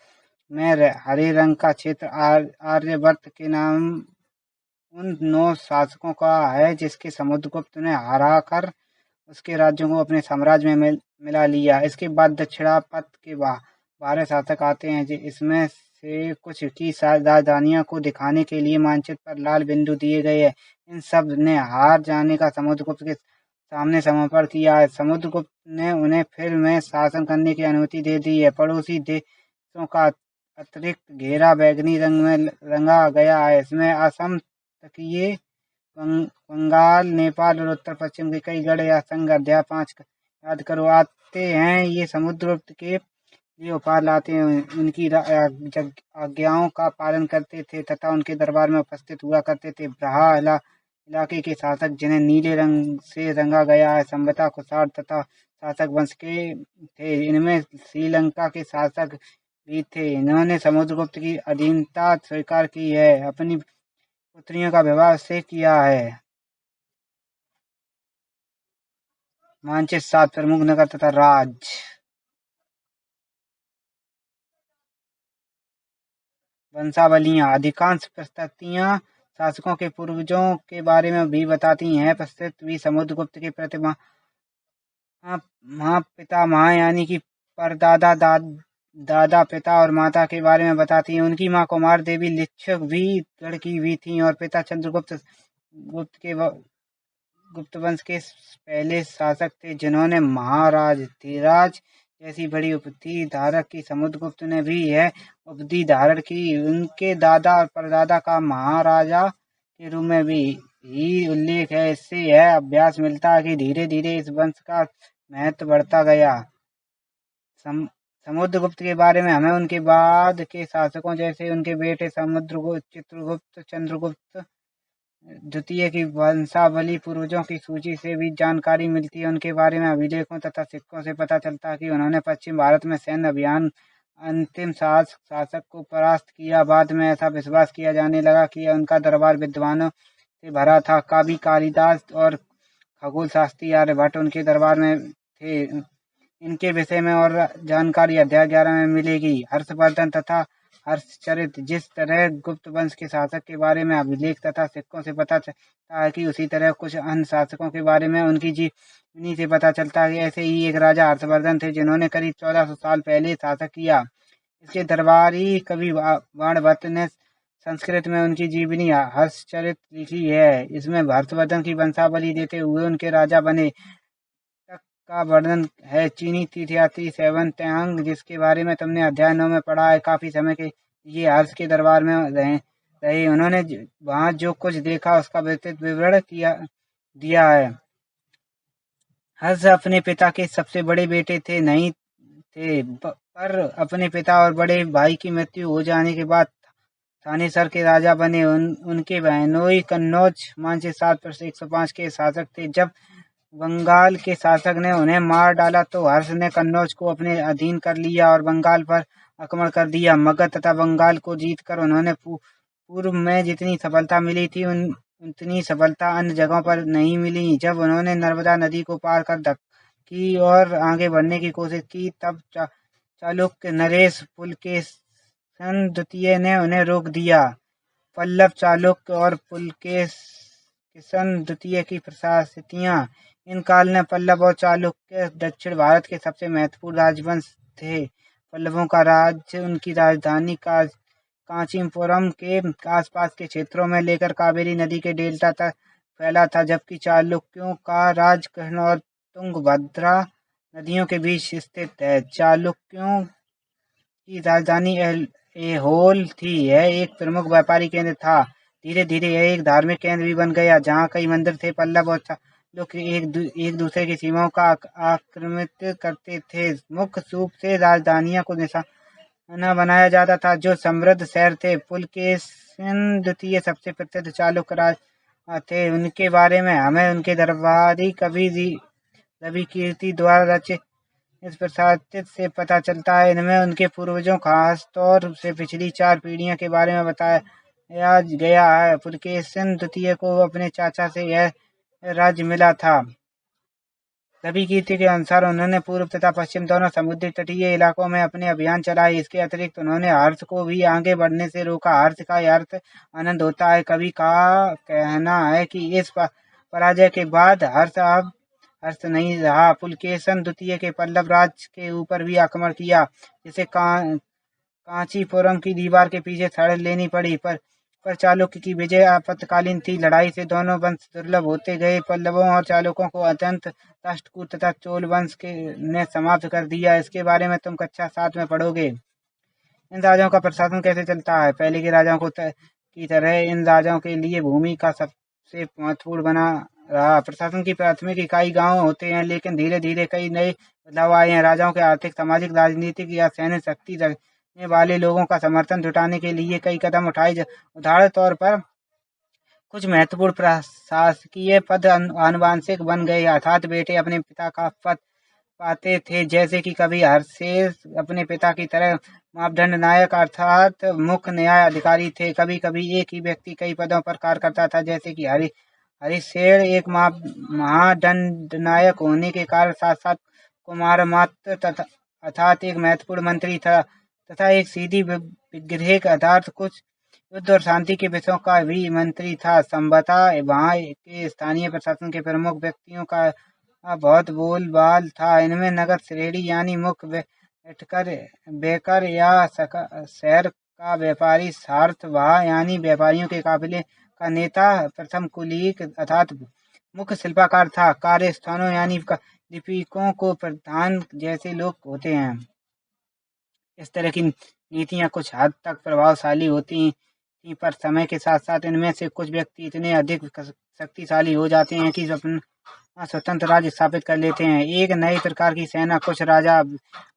में हरे रंग का क्षेत्र आर्यवर्त के नाम उन 9 शासकों का है जिसके समुद्रगुप्त ने हराकर उसके राज्यों को अपने साम्राज्य में मिला लिया। इसके बाद दक्षिणापथ के 12 शासक आते हैं। इसमें से कुछ की राजधानियों को दिखाने के लिए मानचित्र पर लाल बिंदु दिए गए हैं। इन सब ने हार जाने का समुद्रगुप्त के सामने समर्पण किया है। समुद्रगुप्त ने उन्हें फिर में शासन करने की अनुमति दे दी है। पड़ोसी देशों का अतिरिक्त घेरा बैंगनी रंग में रंगा गया है। इसमें असम तटीय बंगाल, नेपाल और उत्तर पश्चिम के कई गढ़ या संघ अध्याय 5 याद करो आते हैं। ये समुद्रगुप्त के लिए उपहार लाते हैं, उनकी आज्ञाओं का पालन करते थे तथा उनके दरबार में उपस्थित हुआ करते थे। ब्रहा इलाके के शासक, जिन्हें नीले रंग से रंगा गया है, संभवतः कुषाण तथा शासक वंश के थे। इनमें श्रीलंका के शासक भी थे। इन्होंने समुद्रगुप्त की अधीनता स्वीकार की है, अपनी पुत्रियों का विवाह उससे किया है। मानचित्र 7 प्रमुख नगर तथा राज्य। वंशावलियां। अधिकांश प्रस्तुतियां शासकों के पूर्वजों के बारे में भी बताती हैं। प्रस्तुति समुद्रगुप्त के प्रति पितामह यानी कि परदादा, दादा, पिता और माता के बारे में बताती हैं। उनकी मां कुमार देवी लिच्छवी की हुई थी और पिता चंद्रगुप्त गुप्त वंश के पहले शासक थे जिन्होंने महाराज धीराज जैसी बड़ी उपाधि धारण की। समुद्रगुप्त ने भी यह उपाधि धारण की। उनके दादा और परदादा का महाराजा के रूप में भी ही उल्लेख है। इससे यह अभ्यास मिलता है कि धीरे धीरे इस वंश का महत्व बढ़ता गया। समुद्रगुप्त के बारे में हमें उनके बाद के शासकों जैसे उनके बेटे समुद्रगुप्त, चित्रगुप्त, चंद्रगुप्त द्वितीय की वंशावली, पूर्वजों की सूची से भी जानकारी मिलती है। उनके बारे में अभिलेखों तथा सिक्कों से पता चलता है कि उन्होंने पश्चिम भारत में सैन्य अभियान अंतिम शासक को परास्त किया। बाद में ऐसा विश्वास किया जाने लगा कि उनका दरबार विद्वानों से भरा था। कवि कालिदास और खगोल शास्त्री आर्यभट्ट उनके दरबार में थे। इनके विषय में और जानकारी अध्याय 11 में मिलेगी। हर्षवर्धन तथा हर्षचरित। जिस तरह गुप्त वंश के शासक के बारे में अभिलेख तथा सिक्कों से पता चलता है कि उसी तरह कुछ अन्य शासकों के बारे में उनकी जीवनी से पता चलता है। ऐसे ही एक राजा हर्षवर्धन थे जिन्होंने करीब 1400 साल पहले शासक किया। इसके दरबारी कवि बाणभट्ट ने संस्कृत में उनकी जीवनी हर्षचरित लिखी है। इसमें हर्षवर्धन की वंशावली देते हुए उनके राजा बने तक का वर्णन है। चीनी तीर्थयात्री सेवन त्सांग, जिसके बारे में तुमने अध्याय 9 में पढ़ा है, काफी समय के लिए हर्ष के दरबार में रहे। उन्होंने वहां जो कुछ देखा उसका विस्तृत विवरण दिया है। हर्ष अपने पिता के सबसे बड़े बेटे थे नहीं थे, पर अपने पिता और बड़े भाई की मृत्यु हो जाने के बाद थानेसर के राजा बने। उनके बहनोई कन्नौज मानचित्र 7 पर 105 के शासक थे। जब बंगाल के शासक ने उन्हें मार डाला तो हर्ष ने कन्नौज को अपने अधीन कर लिया और बंगाल पर आक्रमण कर दिया। मगध तथा बंगाल को जीतकर उन्होंने पूर्व में जितनी सफलता मिली थी उतनी सफलता अन्य जगहों पर नहीं मिली। जब उन्होंने नर्मदा नदी को पार कर दक्की और आगे बढ़ने की कोशिश की तब चालुक्य नरेश पुलकेशन द्वितीय ने उन्हें रोक दिया। पल्लव, चालुक्य और पुलकेशन द्वितीय की प्रशासतियां। इन काल में पल्लव और चालुक्य दक्षिण भारत के सबसे महत्वपूर्ण राजवंश थे। पल्लवों का राज्य उनकी राजधानी कांचीपुरम के आसपास के क्षेत्रों में लेकर कावेरी नदी के डेल्टा तक फैला था, जबकि चालुक्यों का राज कृष्ण और तुंगभद्रा नदियों के बीच स्थित है। चालुक्यों की राजधानी ऐहोल थी। यह एक प्रमुख व्यापारी केंद्र था। धीरे धीरे यह एक धार्मिक केंद्र भी बन गया, जहाँ कई मंदिर थे। पल्लव और चालुक्य एक दूसरे की सीमाओं का आक्रमित करते थे। मुख्य रूप से राजधानियों को निशाना बनाया जाता था, जो समृद्ध शहर थे। पुलकेशिन द्वितीय सबसे प्रसिद्ध चालुक्य राजा थे। उनके बारे में हमें उनके दरबारी कवि रविकीर्ति द्वारा रचित इस प्रशासित से पता चलता है। इनमें उनके पूर्वजों, खास तौर से पिछली 4 पीढ़ियों के बारे में बताया गया है। पुलकेशिन द्वितीय को अपने चाचा से यह राज्य मिला था। रविकीर्ति के अनुसार उन्होंने पूर्व तथा पश्चिम दोनों समुद्री तटीय इलाकों में अपने अभियान चलाए। इसके अतिरिक्त उन्होंने हर्ष को भी आगे बढ़ने से रोका। हर्ष का अर्थ आनंद होता है। कवि का कहना है कि इस पराजय के बाद हर्ष नहीं रहा। पुलकेशिन द्वितीय के पल्लव राज के ऊपर भी आक्रमण किया, जिसे कांचीपुरम की दीवार के पीछे शरण लेनी पड़ी। पर चालुक्य की विजय आपातकालीन थी। लड़ाई से दोनों वंश दुर्लभ होते गए। पल्लवों और चालुक्यों को अत्यंत राष्ट्रकूट तथा चोल वंश ने समाप्त कर दिया। इसके बारे में तुम कक्षा 7 में पढ़ोगे। इन राजाओं का प्रशासन कैसे चलता है? पहले के राजाओं की तरह इन राजाओं के लिए भूमि का सबसे महत्वपूर्ण बना रहा। प्रशासन की प्राथमिक इकाई गांव होते हैं, लेकिन धीरे धीरे कई नए बदलाव आए हैं। राजाओं के आर्थिक, सामाजिक, राजनीतिक या सैन्य शक्ति रखने वाले लोगों का समर्थन जुटाने के लिए कई कदम उठाए। उदाहरण तौर पर कुछ महत्वपूर्ण प्रशासकीय पद आनुवंशिक बन गए, अर्थात बेटे अपने पिता का पद पाते थे, जैसे कि कभी हर्षेस अपने पिता की तरह मापदंड नायक अर्थात मुख्य न्याय अधिकारी थे। कभी कभी एक ही व्यक्ति कई पदों पर कार्य करता था, जैसे कि हरिसेन एक महादंड नायक होने के कारण साथ साथ कुमारमात्य अर्थात एक महत्वपूर्ण मंत्री था, तथा एक सीधी विग्रह अर्थात कुछ युद्ध और शांति के विषयों का भी मंत्री था। संभवतः वहाँ के स्थानीय प्रशासन के प्रमुख व्यक्तियों का बहुत बोलबाल था। इनमें नगर श्रेणी यानी मुख्य बेकर या शहर का व्यापारी, सारथवाह यानी व्यापारियों के काफिले का नेता, प्रथम कुलीक अर्थात मुख्य शिल्पकार था। कार्यस्थानों यानी लिपिकों को प्रधान जैसे लोग होते हैं। इस तरह की नीतियाँ कुछ हद तक प्रभावशाली होती थी, पर समय के साथ साथ इनमें से कुछ व्यक्ति इतने अधिक शक्तिशाली हो जाते हैं कि अपना स्वतंत्र राज्य स्थापित कर लेते हैं। एक नई प्रकार की सेना। कुछ राजा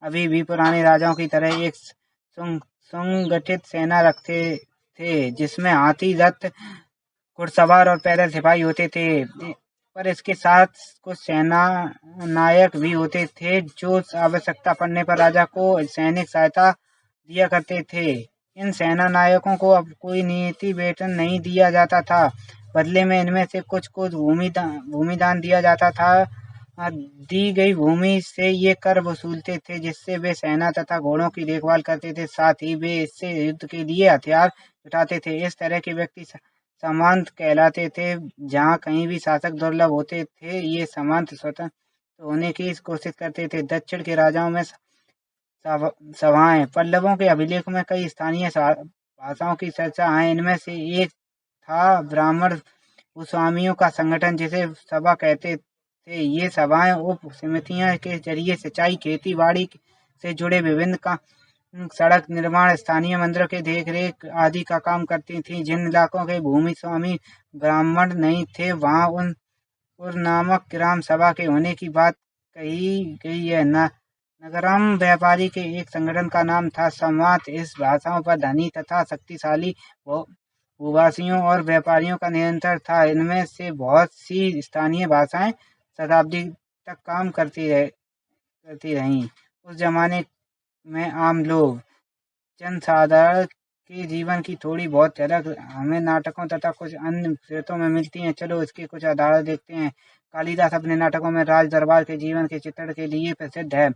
अभी भी पुराने राजाओं की तरह एक सुसंगठित सेना रखते थे, जिसमें हाथी, रथ, घुड़सवार और पैदल सिपाही होते थे। पर इसके साथ कुछ सेना नायक भी होते थे, जो आवश्यकता पड़ने पर राजा को सैनिक सहायता दिया करते थे। इन सेना नायकों को अब कोई नियमित वेतन नहीं दिया जाता था। बदले में इनमें से कुछ को भूमिदान दिया जाता था। दी गई भूमि से ये कर वसूलते थे, जिससे वे सेना तथा घोड़ों की देखभाल करते थे। साथ ही वे इससे युद्ध के लिए हथियार जुटाते थे। इस तरह के व्यक्ति सामंत कहलाते थे। जहाँ कहीं भी शासक दुर्लभ होते थे, ये सामंत स्वतंत्र होने की कोशिश करते थे। दक्षिण के राजाओं में सभाएं। पल्लवों के अभिलेख में कई स्थानीय भाषाओं की चर्चा है। इनमें से एक था ब्राह्मण भूस्वामियों का संगठन, जिसे सभा कहते थे। ये सभाएं उप समितियों के जरिए सिंचाई, खेती बाड़ी से जुड़े विभिन्न सड़क निर्माण, स्थानीय मंदिरों के देखरेख आदि का काम करती थीं। जिन इलाकों के भूमि स्वामी ब्राह्मण नहीं थे, वहाँ उन नामक ग्राम सभा के होने की बात कही गई है। नगरम व्यापारी के एक संगठन का नाम था संवात। इस भाषाओं पर धनी तथा शक्तिशाली भूभाषियों और व्यापारियों का नियंत्रण था। इनमें से बहुत सी स्थानीय भाषाएं शताब्दी तक काम करती रहीं। उस जमाने में आम लोग, जनसाधारण के जीवन की थोड़ी बहुत झलक हमें नाटकों तथा कुछ अन्य स्रोतों में मिलती है। चलो इसके कुछ उदाहरण देखते हैं। कालिदास अपने नाटकों में राज दरबार के जीवन के चित्रण के लिए प्रसिद्ध है।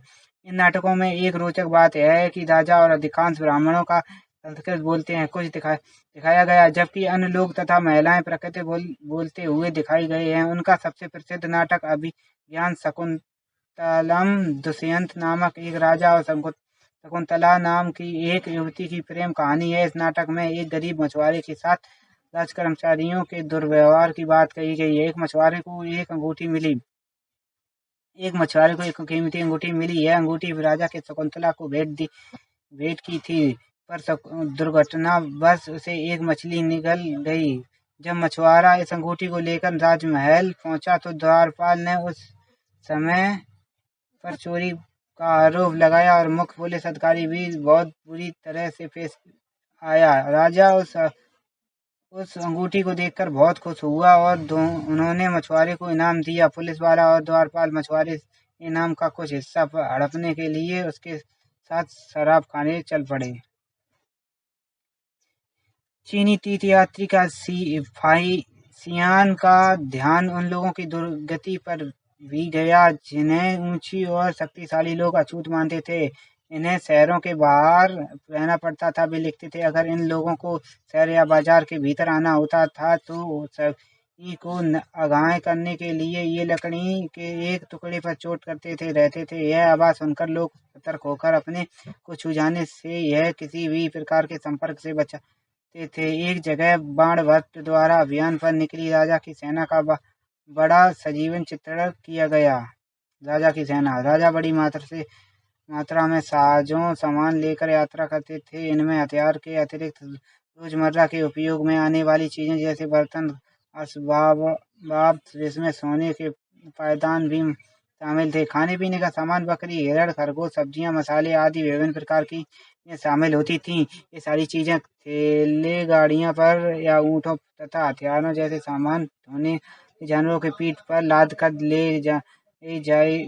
इन नाटकों में एक रोचक बात यह है कि राजा और अधिकांश ब्राह्मणों का संस्कृत बोलते हैं कुछ दिखाया गया, जबकि अन्य लोग तथा महिलाएं प्रकृति बोलते हुए दिखाई गए हैं। उनका सबसे प्रसिद्ध नाटक अभिज्ञान शकुंतलम। दुष्यंत नामक एक राजा और शकुंतला नाम की एक युवती की प्रेम कहानी है। इस नाटक में एक गरीब मछुआरे के साथ राज कर्मचारियों के दुर्व्यवहार की बात कही गई है। एक मछुआरे को एक अंगूठी मिली, एक मछुआरे को एक कीमती अंगूठी मिली। यह अंगूठी राजा के शकुंतला को भेंट की थी, पर दुर्घटनावश उसे एक मछली निगल गई। जब मछुआरा इस अंगूठी को लेकर राजमहल पहुंचा तो द्वारपाल ने उस समय पर चोरी का आरोप लगाया और मुख्य पुलिस अधिकारी भी बहुत बुरी तरह से पेश आया। राजा उस अंगूठी को देखकर बहुत खुश हुआ और उन्होंने मछुआरे को इनाम दिया। पुलिस वाला और द्वारपाल मछुआरे इनाम का कुछ हिस्सा हड़पने के लिए उसके साथ शराब खाने चल पड़े। चीनी तीर्थयात्री का फाहियान का ध्यान उन लोगों की दुर्गति पर भी गया जिन्हें ऊंची और शक्तिशाली लोग अछूत मानते थे। इन्हें शहरों के बाहर रहना पड़ता था। वे लिखते थे, अगर इन लोगों को शहर या बाजार के भीतर आना होता था तो सभी को अगाह करने के लिए ये लकड़ी के एक टुकड़े पर चोट करते रहते थे। यह आवाज सुनकर लोग सतर्क होकर अपने को छू जाने से यह किसी भी प्रकार के संपर्क से बचा थे। एक जगह बाणभट्ट द्वारा अभियान पर निकली राजा की सेना का बड़ा सजीवन चित्रण किया गया। राजा की सेना। राजा बड़ी मात्रा में साजों सामान लेकर यात्रा करते थे। इनमें हथियार के अतिरिक्त रोजमर्रा के उपयोग में आने वाली चीजें जैसे बर्तन, असबाब, जिसमें सोने के पायदान भी शामिल थे। खाने पीने का सामान बकरी, हिरण, खरगोश, सब्जियां, मसाले आदि विभिन्न प्रकार की शामिल होती थीं। ये सारी चीजें थैले गाड़ियों पर या ऊँटों तथा हथियारों जैसे सामान ढोने जानवरों की पीठ पर लाद कर ले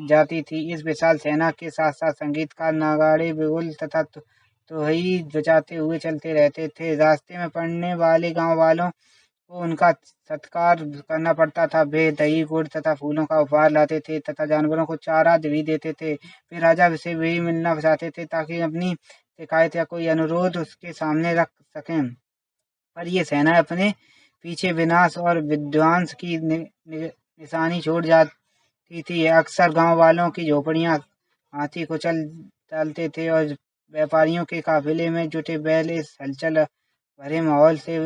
जाती थी। इस विशाल सेना के साथ साथ संगीतकार नगाड़े, बिगुल तथा तोही बजाते हुए चलते रहते थे। रास्ते में पड़ने वाले गांव वालों को उनका सत्कार करना पड़ता था। वे दही, गुड़ तथा फूलों का उपहार लाते थे तथा जानवरों को चारा भी देते थे। वे राजा से भी मिलना चाहते थे ताकि अपनी शिकायत या कोई अनुरोध उसके सामने रख सकें, पर ये सेना अपने पीछे विनाश और विध्वंस की निशानी छोड़ जाती थी। अक्सर गांव वालों की झोपड़ियां हाथी कुचल डालते थे और व्यापारियों के काफिले में जुटे बैल इस हलचल भरे माहौल से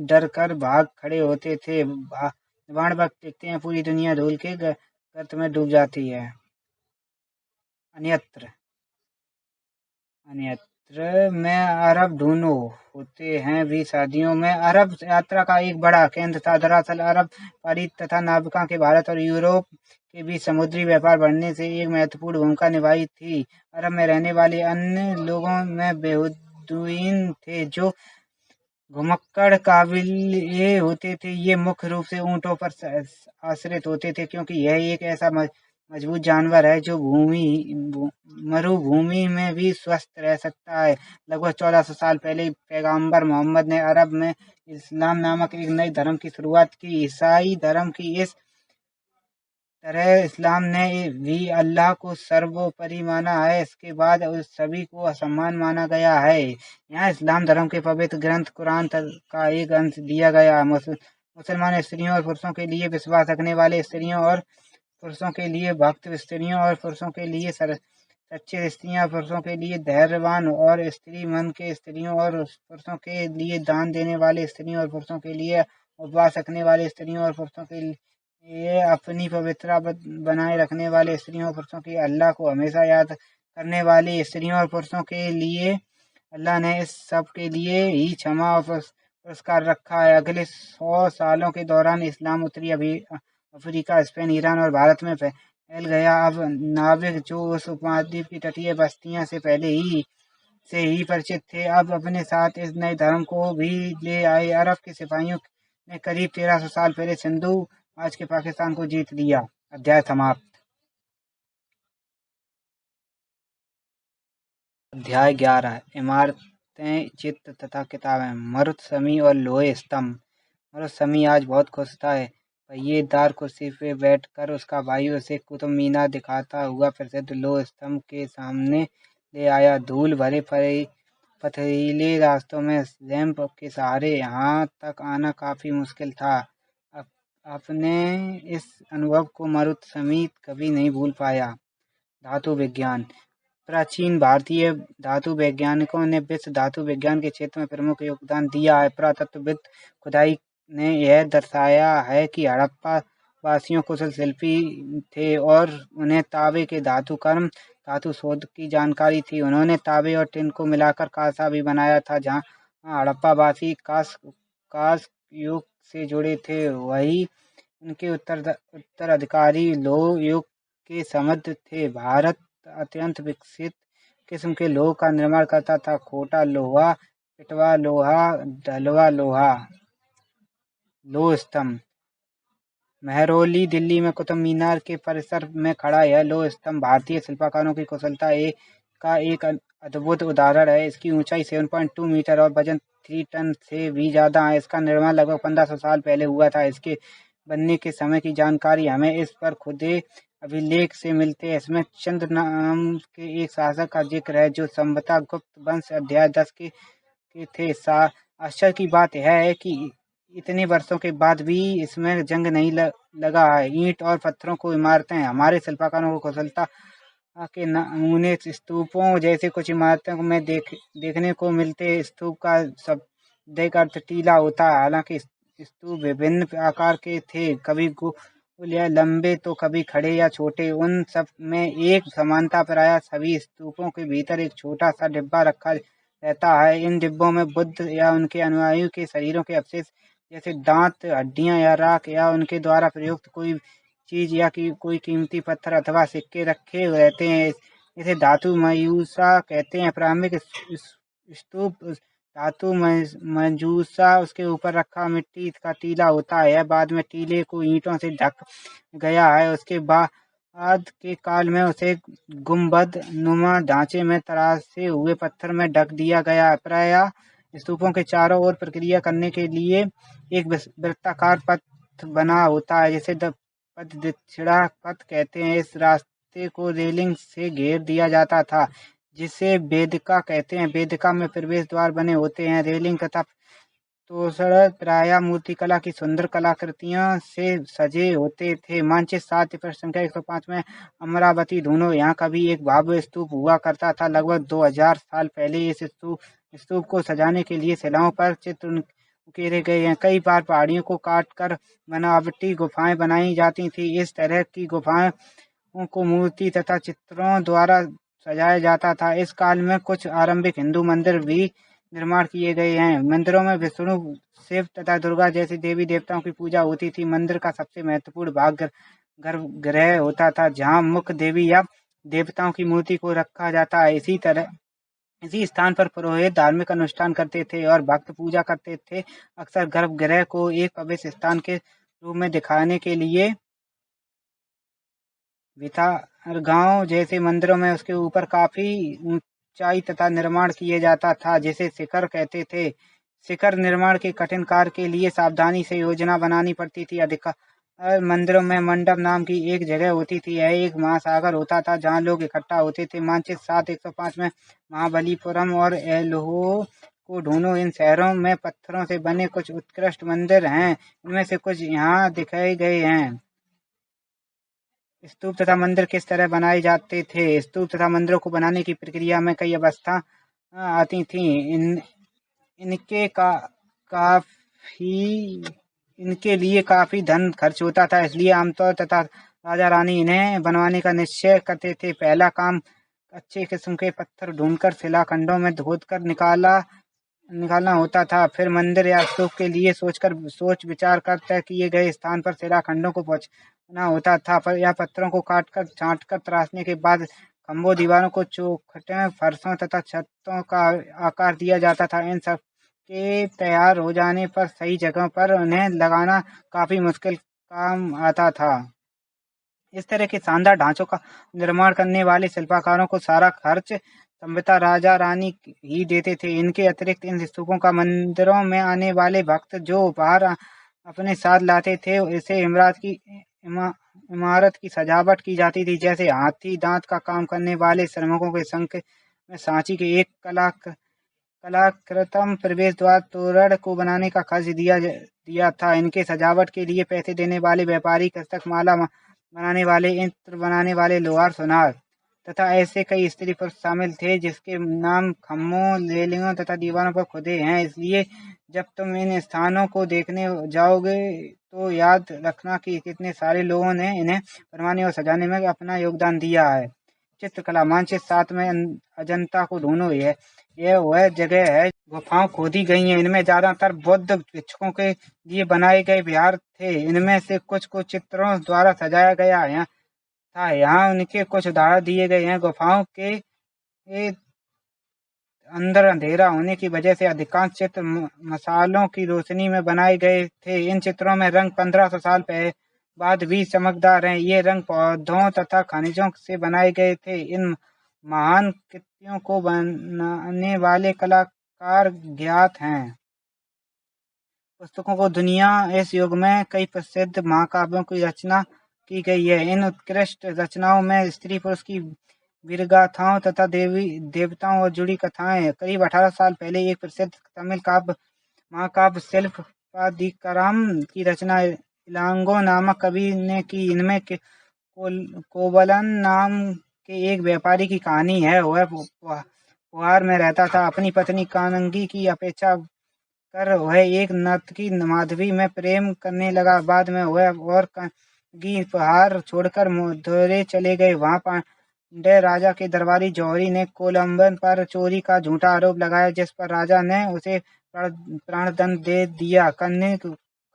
डर कर भाग खड़े होते थे। बाणभट्ट लिखते हैं, पूरी दुनिया धूल के गर्त में डूब जाती है। अन्यत्र में अरब ढूंढो होते हैं भी शादियों में। अरब यात्रा का एक बड़ा केंद्र था। दरअसल अरब पारी तथा नाविकों के भारत और यूरोप के बीच समुद्री व्यापार बढ़ने से एक महत्वपूर्ण भूमिका निभाई थी। अरब में रहने वाले अन्य लोगों में बेदूइन थे जो घुमक्कड़ काबिले होते थे। ये मुख्य रूप से ऊँटों पर आश्रित होते थे क्योंकि यह एक ऐसा मजबूत जानवर है जो मरुभूमि में भी स्वस्थ रह सकता है। लगभग 1400 साल पहले पैगंबर मोहम्मद ने अरब में इस्लाम नामक एक नए धर्म की शुरुआत की। ईसाई धर्म की इस तरह इस्लाम ने भी अल्लाह को सर्वोपरि माना है। इसके बाद उस सभी को असमान माना गया है। यहाँ इस्लाम धर्म के पवित्र ग्रंथ कुरान का एक अंश दिया गया। मुसलमान स्त्रियों और पुरुषों के लिए विश्वास रखने वाले स्त्रियों और पुरुषों के लिए भक्त स्त्रियों और पुरुषों के लिए सच्चे स्त्रियां, पुरुषों के लिए धैर्यवान और स्त्री मन के स्त्रियों और पुरुषों के लिए दान देने वाले स्त्रियों और पुरुषों के लिए उपवास रखने वाले स्त्रियों और पुरुषों के लिए अपनी पवित्रता बनाए रखने वाले स्त्रियों और पुरुषों की अल्लाह को हमेशा याद करने वाली स्त्रियों और पुरुषों के लिए अल्लाह ने इस सब के लिए ही क्षमा और पुरस्कार रखा है। अगले 100 सालों के दौरान इस्लाम उत्तरी अफ्रीका, स्पेन, ईरान और भारत में फैल गया। अब नाविक जो उस उपमहाद्वीप की तटीय बस्तियों से पहले से ही परिचित थे, अब अपने साथ इस नए धर्म को भी ले आए। अरब के सिपाहियों ने करीब 1300 साल पहले सिंधु आज के पाकिस्तान को जीत लिया। अध्याय समाप्त। अध्याय 11 इमारतें, चित्र तथा किताबें। मरुतसमी और लोहे स्तंभ। मरुतसमी आज बहुत खुश था। पहिएदार कुर्सी पे बैठकर उसका भाई उसे कुतुब मीनार दिखाता हुआ प्रसिद्ध लोह स्तंभ के सामने ले आया। धूल भरे पथरीले रास्तों में लैंप के सहारे यहाँ तक आना काफी मुश्किल था। अपने इस अनुभव को मरुतसमी कभी नहीं भूल पाया। धातु विज्ञान। प्राचीन भारतीय धातु वैज्ञानिकों ने विश्व धातु विज्ञान के क्षेत्र में प्रमुख योगदान दिया है। पुरातत्वविद खुदाई ने यह दर्शाया है कि हड़प्पा वासियों कुशल शिल्पी थे और उन्हें तांबे के धातु शोध की जानकारी थी। उन्होंने तांबे और टिन को मिलाकर कांसा भी बनाया था। जहाँ हड़प्पा वासी कांस्य युग से जुड़े थे, वहीं उनके उत्तराधिकारी लौह युग के समृद्ध थे। भारत अत्यंत विकसित किस्म के लोह का निर्माण करता था। खोटा लोहा, इटवा लोहा, ढलवा लोहा। लोह स्तंभ महरौली, दिल्ली में कुतुब मीनार के परिसर में खड़ा यह लोह स्तंभ भारतीय शिल्पकारों की कुशलता का एक अद्भुत उदाहरण है। इसकी ऊंचाई 7.2 मीटर और वजन 3 टन से भी ज्यादा है। इसका निर्माण लगभग 1500 साल पहले हुआ था। इसके बनने के समय की जानकारी हमें इस पर खुदे अभिलेख से मिलते हैं। इसमें चंद्र नाम के एक शासक का जिक्र है जो संभवतः गुप्त वंश अध्याय 10 के थे। आश्चर्य की बात यह है कि इतने वर्षों के बाद भी इसमें जंग नहीं लगा है। ईंट और पत्थरों को इमारतें हमारे शिल्पकारों को कुशलता के नमूने स्तूपों जैसे कुछ इमारतों में देखने को मिलते। स्तूप का शाब्दिक अर्थ टीला होता है। हालांकि स्तूप विभिन्न आकार के थे, कभी गोल या लंबे तो कभी खड़े या छोटे। उन सब में एक समानता प्रायः सभी स्तूपों के भीतर एक छोटा सा डिब्बा रखा रहता है। इन डिब्बों में बुद्ध या उनके अनुयायियों के शरीरों के अवशेष जैसे दांत, हड्डियां या राख या उनके द्वारा प्रयुक्त कोई चीज या कोई कीमती पत्थर अथवा सिक्के रखे रहते हैं। इसे धातु मयूसा कहते हैं। प्रारंभिक स्तूप धातु मंजूसा उसके ऊपर रखा मिट्टी का टीला होता है। बाद में टीले को ईंटों से ढक गया है। उसके बाद के काल में उसे गुंबद नुमा ढांचे में तराशे हुए पत्थर में ढक दिया गया है। प्रायः स्तूपों के चारों ओर प्रक्रिया करने के लिए एक वृत्ताकार पथ बना होता है, जिसे दक्षिणा पथ कहते हैं। इस रास्ते को रेलिंग से घेर दिया जाता था, जिसे वेदिका कहते हैं। वेदिका में प्रवेश द्वार बने होते हैं। रेलिंग तथा तोरण प्रायः मूर्तिकला की सुंदर कलाकृतियों से सजे होते थे। मानचित्र 7 प्रश्न संख्या 105 में अमरावती धूनो यहाँ कभी एक भव्य स्तूप हुआ करता था। लगभग 2000 साल पहले इस स्तूप को सजाने के लिए शिलाओं पर चित्र उकेरे गए हैं। कई बार पहाड़ियों को काट कर बनावटी गुफाएं बनाई जाती थी। इस तरह की गुफाओं को मूर्ति तथा चित्रों द्वारा सजाया जाता था। इस काल में कुछ आरंभिक हिंदू मंदिर भी निर्माण किए गए हैं। मंदिरों में विष्णु, शिव तथा दुर्गा जैसे देवी देवताओं की पूजा होती थी। मंदिर का सबसे महत्वपूर्ण भाग गर्भगृह होता था, जहाँ मुख्य देवी या देवताओं की मूर्ति को रखा जाता है। इसी स्थान पर पुरोहित धार्मिक अनुष्ठान करते थे और भक्त पूजा करते थे। अक्सर गर्भगृह को एक पवित्र स्थान के रूप में दिखाने के लिए भितारगांव जैसे मंदिरों में उसके ऊपर काफी ऊंचाई तथा निर्माण किया जाता था, जिसे शिखर कहते थे। शिखर निर्माण के कठिन कार्य के लिए सावधानी से योजना बनानी पड़ती थी। अधिकांश मंदिरों में मंडप नाम की एक जगह होती थी। यह एक महासागर होता था जहाँ लोग इकट्ठा होते थे। मानचित्र 7/105 में महाबलीपुरम और एल्होर को ढूंढो। इन शहरों में पत्थरों से बने कुछ उत्कृष्ट मंदिर हैं। इनमें से कुछ यहाँ दिखाए गए हैं। स्तूप तथा मंदिर किस तरह बनाए जाते थे? स्तूप तथा मंदिरों को बनाने की प्रक्रिया में कई अवस्था आती थी। इनके लिए काफी धन खर्च होता था, इसलिए आमतौर तथा राजा रानी इन्हें बनवाने का निश्चय करते थे। पहला काम अच्छे किस्म के पत्थर ढूंढकर शिलाखंडों में खोदकर निकालना होता था। फिर मंदिर या स्तूप के लिए सोच विचार कर तय किए गए स्थान पर शिलाखंडों को पहुंचना होता था। या पत्थरों को काटकर छांटकर तराशने के बाद खंभों, दीवारों को चौखटों, फर्शों तथा छतों का आकार दिया जाता था। इन सब के तैयार हो जाने पर सही जगह पर उन्हें लगाना काफी मुश्किल काम आता था। इस तरह के शानदार ढांचों का निर्माण करने वाले शिल्पकारों को सारा खर्च संभवतः राजा रानी ही देते थे। इनके अतिरिक्त इन स्तूपों का मंदिरों में आने वाले भक्त जो उपहार अपने साथ लाते थे, इसे इमारत की सजावट की जाती थी। जैसे हाथी दांत का काम करने वाले श्रमिकों के संख्या में सांची के एक कलाकृतम प्रवेश द्वार तोरण को बनाने का खर्च दिया था। इनके सजावट के लिए पैसे देने वाले व्यापारी, पुस्तक माला बनाने वाले, इत्र बनाने वाले, लोहार, सुनार तथा ऐसे कई स्त्री पुरुष शामिल थे जिसके नाम खम्भों, रेलिंगों तथा दीवारों पर खुदे हैं। इसलिए जब तुम इन स्थानों को देखने जाओगे तो याद रखना कि कितने सारे लोगों ने इन्हें बनवाने और सजाने में अपना योगदान दिया है। चित्रकला मानचित्र 7 में अजंता को ढूंढो। यह वह जगह है। गुफाएं खोदी गई हैं। इनमें ज्यादातर बौद्ध भिक्षुओं के लिए बनाए गए विहार थे। इनमें से कुछ को चित्रों द्वारा सजाया गया है था। यहाँ उनके कुछ उदाहरण दिए गए हैं। गुफाओं के अंदर अंधेरा होने की वजह से अधिकांश चित्र मसालों की रोशनी में बनाए गए थे। इन चित्रों में रंग 1500 साल बाद भी चमकदार हैं। ये रंग पौधों तथा खनिजों से बनाए गए थे। इन महान कृतियों को बनाने वाले कलाकार ज्ञात हैं। पुस्तकों को दुनिया इस युग में कई प्रसिद्ध महाकाव्यों की रचना की गई है। इन उत्कृष्ट रचनाओं में स्त्री पुरुष की वीरगाथाओं तथा देवी देवताओं और जुड़ी कथाएं हैं। करीब 18 साल पहले एक प्रसिद्ध तमिल महाकाव्य शिल्पादिकारम की रचना इलांगो नामक कवि ने की। इनमें कोवलन नाम के एक व्यापारी की कहानी है। वह पुहार में रहता था। अपनी पत्नी कानंगी की अपेक्षा कर वह एक नर्तकी माधवी में प्रेम करने लगा। बाद में वह और कानंगी पुहार छोड़कर मथुरा चले गए। वहां पांड्य राजा के दरबारी जौहरी ने कोलंबन पर चोरी का झूठा आरोप लगाया, जिस पर राजा ने उसे प्राणदंड दे दिया।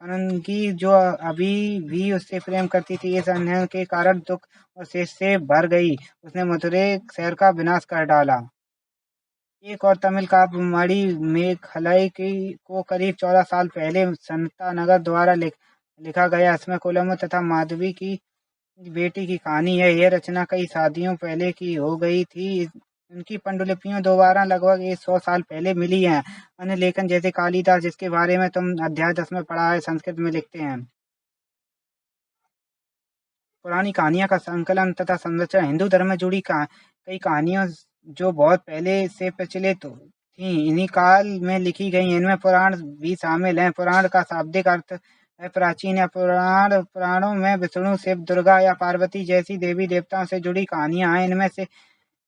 कानंगी, जो अभी भी उससे प्रेम करती थी, इस अन्याय के कारण दुख और शेष से भर गई। उसने मथुरा शहर का विनाश कर डाला। एक और तमिल काव्य मणिमेखलाई को करीब 14 साल पहले संतानगर द्वारा लिखा गया। इसमें कोलंबो तथा माधवी की बेटी की कहानी है। यह रचना कई सदियों पहले की हो गई थी। इनकी पांडुलिपियां दोबारा लगभग 100 साल पहले मिली हैं। अन्य लेखन जैसे कालिदास, जिसके बारे में तुम अध्याय 10 में पढ़ा है, संस्कृत में लिखते हैं। पुरानी कहानियां का संकलन तथा संरचना। हिंदू धर्म में जुड़ी कई कहानियां जो बहुत पहले से प्रचलित थीं, इन्हीं काल में लिखी गई। इनमें पुराण भी शामिल हैं। पुराण का शाब्दिक अर्थ है प्राचीन या पुराणों में विष्णु, शिव, दुर्गा या पार्वती जैसी देवी देवताओं से जुड़ी कहानियां हैं। इनमें से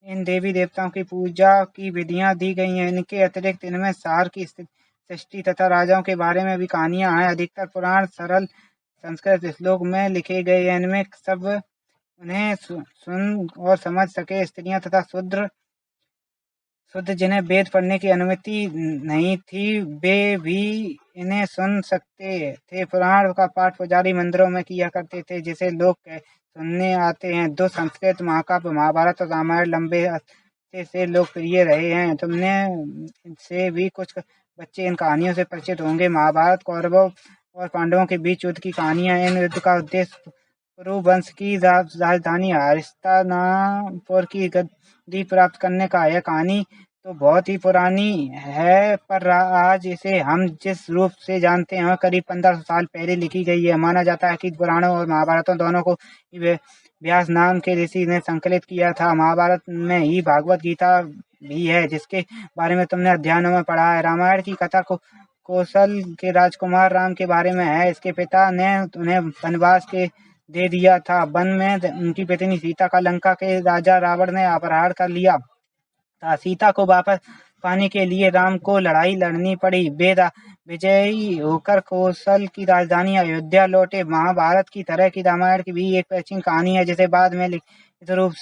इन देवी देवताओं की पूजा की विधियां दी गई हैं। इनके अतिरिक्त इनमें शहर की सृष्टि तथा राजाओं के बारे में भी कहानियां हैं। अधिकतर पुराण सरल संस्कृत श्लोक में लिखे गए हैं। इनमें सब उन्हें सुन और समझ सके। स्त्रियां तथा शुद्ध जिन्हें वेद पढ़ने की अनुमति नहीं थी, वे भी इन्हें सुन सकते थे। पुराण का पाठ पुजारी मंदिरों में किया करते थे, जिसे लोग सुनने आते हैं। दो संस्कृत महाकाव्य महाभारत और रामायण लंबे अरसे से लोकप्रिय रहे हैं। तुमने से भी कुछ बच्चे इन कहानियों से परिचित होंगे। महाभारत कौरवों और पांडवों के बीच युद्ध की कहानियां। इन युद्ध का उद्देश्य पुरु वंश की राजधानी हस्तिनापुर की गद्दी प्राप्त करने का। यह कहानी तो बहुत ही पुरानी है, पर आज इसे हम जिस रूप से जानते हैं, करीब 1500 साल पहले लिखी गई है। माना जाता है कि पुराणों और महाभारतों दोनों को व्यास नाम के ऋषि ने संकलित किया था। महाभारत में ही भागवत गीता भी है, जिसके बारे में तुमने अध्ययनों में पढ़ा है। रामायण की कथा को कौशल के राजकुमार राम के बारे में है। इसके पिता ने उन्हें वनवास के दे दिया था। वन में उनकी पत्नी सीता का लंका के राजा रावण ने अपहरण कर लिया था। सीता को वापस पाने के लिए राम को लड़ाई लड़नी पड़ी। वे विजयी होकर कौशल की राजधानी अयोध्या लौटे। महाभारत की तरह की रामायण की भी एक प्राचीन कहानी है, जिसे बाद में लिखित रूप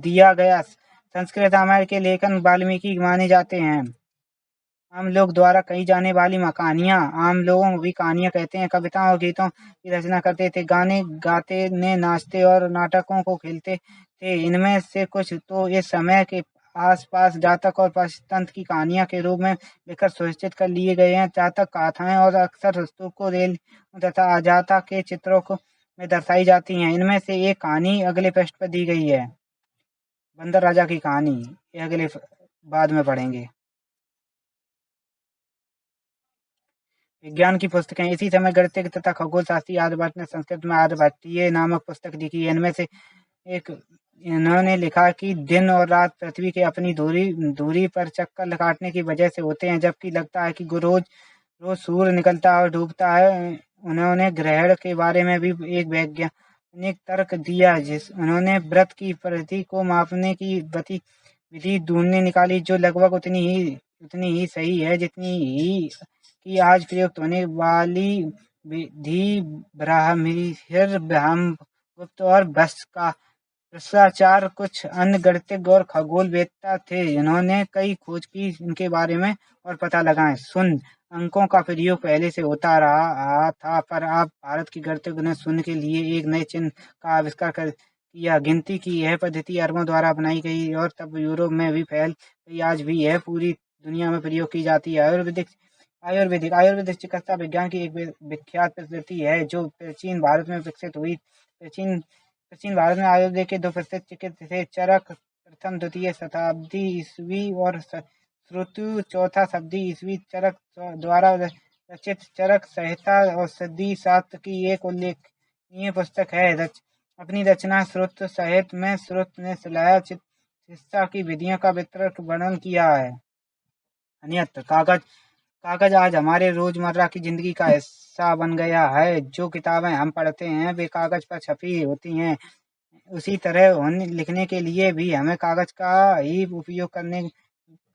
दिया गया। संस्कृत रामायण के लेखक वाल्मीकि माने जाते हैं। आम लोग द्वारा कही जाने वाली कहानियां आम लोगों को भी कहानियां कहते हैं। कविताओं और गीतों की रचना करते थे, गाने गाते ने नाचते और नाटकों को खेलते थे। इनमें से कुछ तो इस समय के आसपास जातक और पंचतंत्र की कहानियां के रूप में लिखकर सुरक्षित कर लिए गए हैं। जातक गाथाएं और अक्सर स्तूपों, रेल तथा अजाता के चित्रों को में दर्शाई जाती हैं। इनमें से एक कहानी अगले पृष्ठ पर दी गई है, बंदर राजा की कहानी। ये अगले बाद में पढ़ेंगे। विज्ञान की पुस्तकें। इसी समय गणितज्ञ तथा खगोल शास्त्री आर्यभट्ट ने संस्कृत में आर्यभट्टीय नामक पुस्तक लिखी है। इनमें से एक इन्होंने लिखा कि दिन और रात पृथ्वी के अपनी दूरी पर चक्कर काटने की वजह से होते हैं, जबकि लगता है कि रोज सूर्य निकलता और डूबता है। उन्होंने ग्रहण के बारे में भी एक अनेक तर्क दिया उन्होंने व्रत की परिधि को मापने की विधि ढूंढने निकाली जो लगभग उतनी ही सही है जितनी ही कि आज प्रयुक्त होने वाली विधि ब्राह्मण ब्रह्मगुप्त और भ्रष्ट का भ्रष्टाचार। कुछ अन्य गणितज्ञ और खगोलवेत्ता थे जिन्होंने कई खोज की इनके बारे में और पता लगाए। शून्य अंकों का प्रयोग पहले से होता रहा था पर अब भारत की गणितज्ञों ने शून्य के लिए एक नए चिन्ह का आविष्कार किया। गिनती की यह पद्धति अरबों द्वारा अपनाई गई और तब यूरोप में भी फैल गई। आज भी यह पूरी दुनिया में प्रयोग की जाती है। आयुर्वेदिक चिकित्सा विज्ञान की एक विख्यात पद्धति है जो प्राचीन भारत में विकसित हुई। प्राचीन भारत में आयुर्वेद के दो प्रसिद्ध चिकित्सक थे, चरक प्रथम द्वितीय शताब्दी ईस्वी और श्रुति चौथा शताब्दी ईस्वी। चरक द्वारा रचित चरक संहिता औषधि शास्त्र की एक उल्लेखनीय पुस्तक है। अपनी रचना श्रुत साहित्य में श्रुत ने सलाह चिकित्सा की विधियों का विस्तृत वर्णन किया है। अन्यत्र कागज आज हमारे रोजमर्रा की जिंदगी का हिस्सा बन गया है। जो किताबें हम पढ़ते हैं वे कागज पर छपी होती हैं। उसी तरह लिखने के लिए भी हमें कागज का ही उपयोग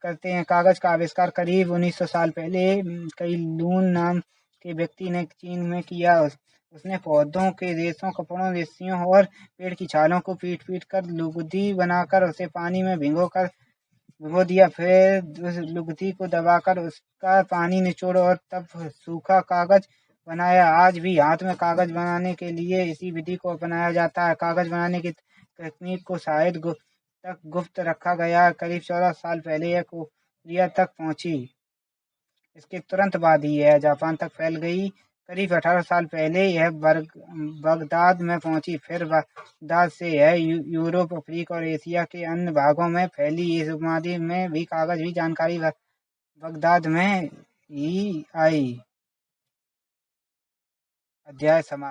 करते हैं। कागज का आविष्कार करीब 1900 साल पहले कई लून नाम के व्यक्ति ने चीन में किया। उसने पौधों के रेशों, कपड़ों, रस्सियों और पेड़ की छालों को पीट कर लुगदी बनाकर उसे पानी में भिगो दिया। फिर उस लुगदी को दबाकर उसका पानी निचोड़ और तब सूखा कागज बनाया। आज भी हाथ में कागज बनाने के लिए इसी विधि को अपनाया जाता है। कागज बनाने की तकनीक को शायद गुप्त रखा गया। करीब 14 साल पहले यह कोरिया तक पहुंची। इसके तुरंत बाद ही यह जापान तक फैल गई। करीब 18 साल पहले यह बगदाद में पहुंची। फिर बगदाद से यह यूरोप, अफ्रीका और एशिया के अन्य भागों में फैली। इस उपमहाद्वीप में भी कागज की जानकारी बगदाद में ही आई। अध्याय समाप्त।